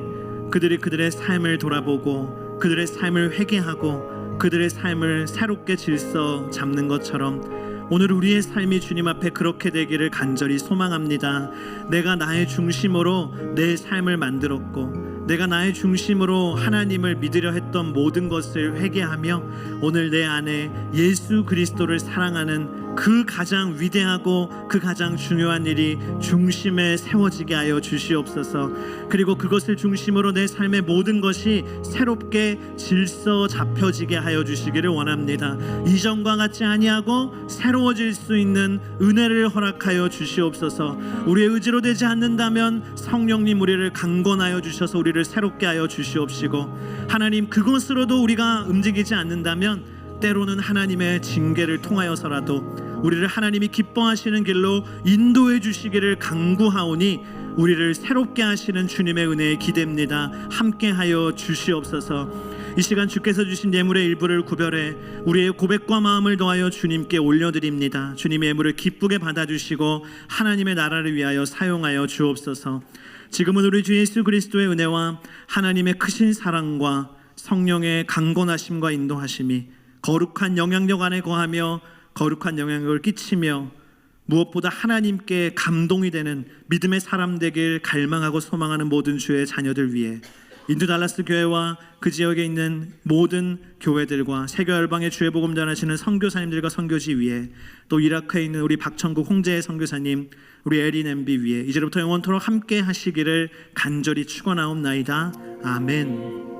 그들이 그들의 삶을 돌아보고 그들의 삶을 회개하고 그들의 삶을 새롭게 질서 잡는 것처럼 오늘 우리의 삶이 주님 앞에 그렇게 되기를 간절히 소망합니다. 내가 나의 중심으로 내 삶을 만들었고 내가 나의 중심으로 하나님을 믿으려 했던 모든 것을 회개하며 오늘 내 안에 예수 그리스도를 사랑하는 그 가장 위대하고 그 가장 중요한 일이 중심에 세워지게 하여 주시옵소서. 그리고 그것을 중심으로 내 삶의 모든 것이 새롭게 질서 잡혀지게 하여 주시기를 원합니다. 이전과 같지 아니하고 새로워질 수 있는 은혜를 허락하여 주시옵소서. 우리의 의지로 되지 않는다면 성령님 우리를 강권하여 주셔서 우리를 새롭게 하여 주시옵시고, 하나님 그것으로도 우리가 움직이지 않는다면 때로는 하나님의 징계를 통하여서라도 우리를 하나님이 기뻐하시는 길로 인도해 주시기를 간구하오니 우리를 새롭게 하시는 주님의 은혜에 기대입니다. 함께하여 주시옵소서. 이 시간 주께서 주신 예물의 일부를 구별해 우리의 고백과 마음을 더하여 주님께 올려드립니다. 주님의 예물을 기쁘게 받아주시고 하나님의 나라를 위하여 사용하여 주옵소서. 지금은 우리 주 예수 그리스도의 은혜와 하나님의 크신 사랑과 성령의 강권하심과 인도하심이 거룩한 영향력 안에 거하며 거룩한 영향력을 끼치며 무엇보다 하나님께 감동이 되는 믿음의 사람 되길 갈망하고 소망하는 모든 주의 자녀들 위해 인도 달라스 교회와 그 지역에 있는 모든 교회들과 세계 열방의 주의 복음 전하시는 선교사님들과 선교지 위에 또 이라크에 있는 우리 박천국 홍제 선교사님, 우리 에린 엠비 위에 이제부터 영원토록 함께 하시기를 간절히 축원하옵나이다. 아멘.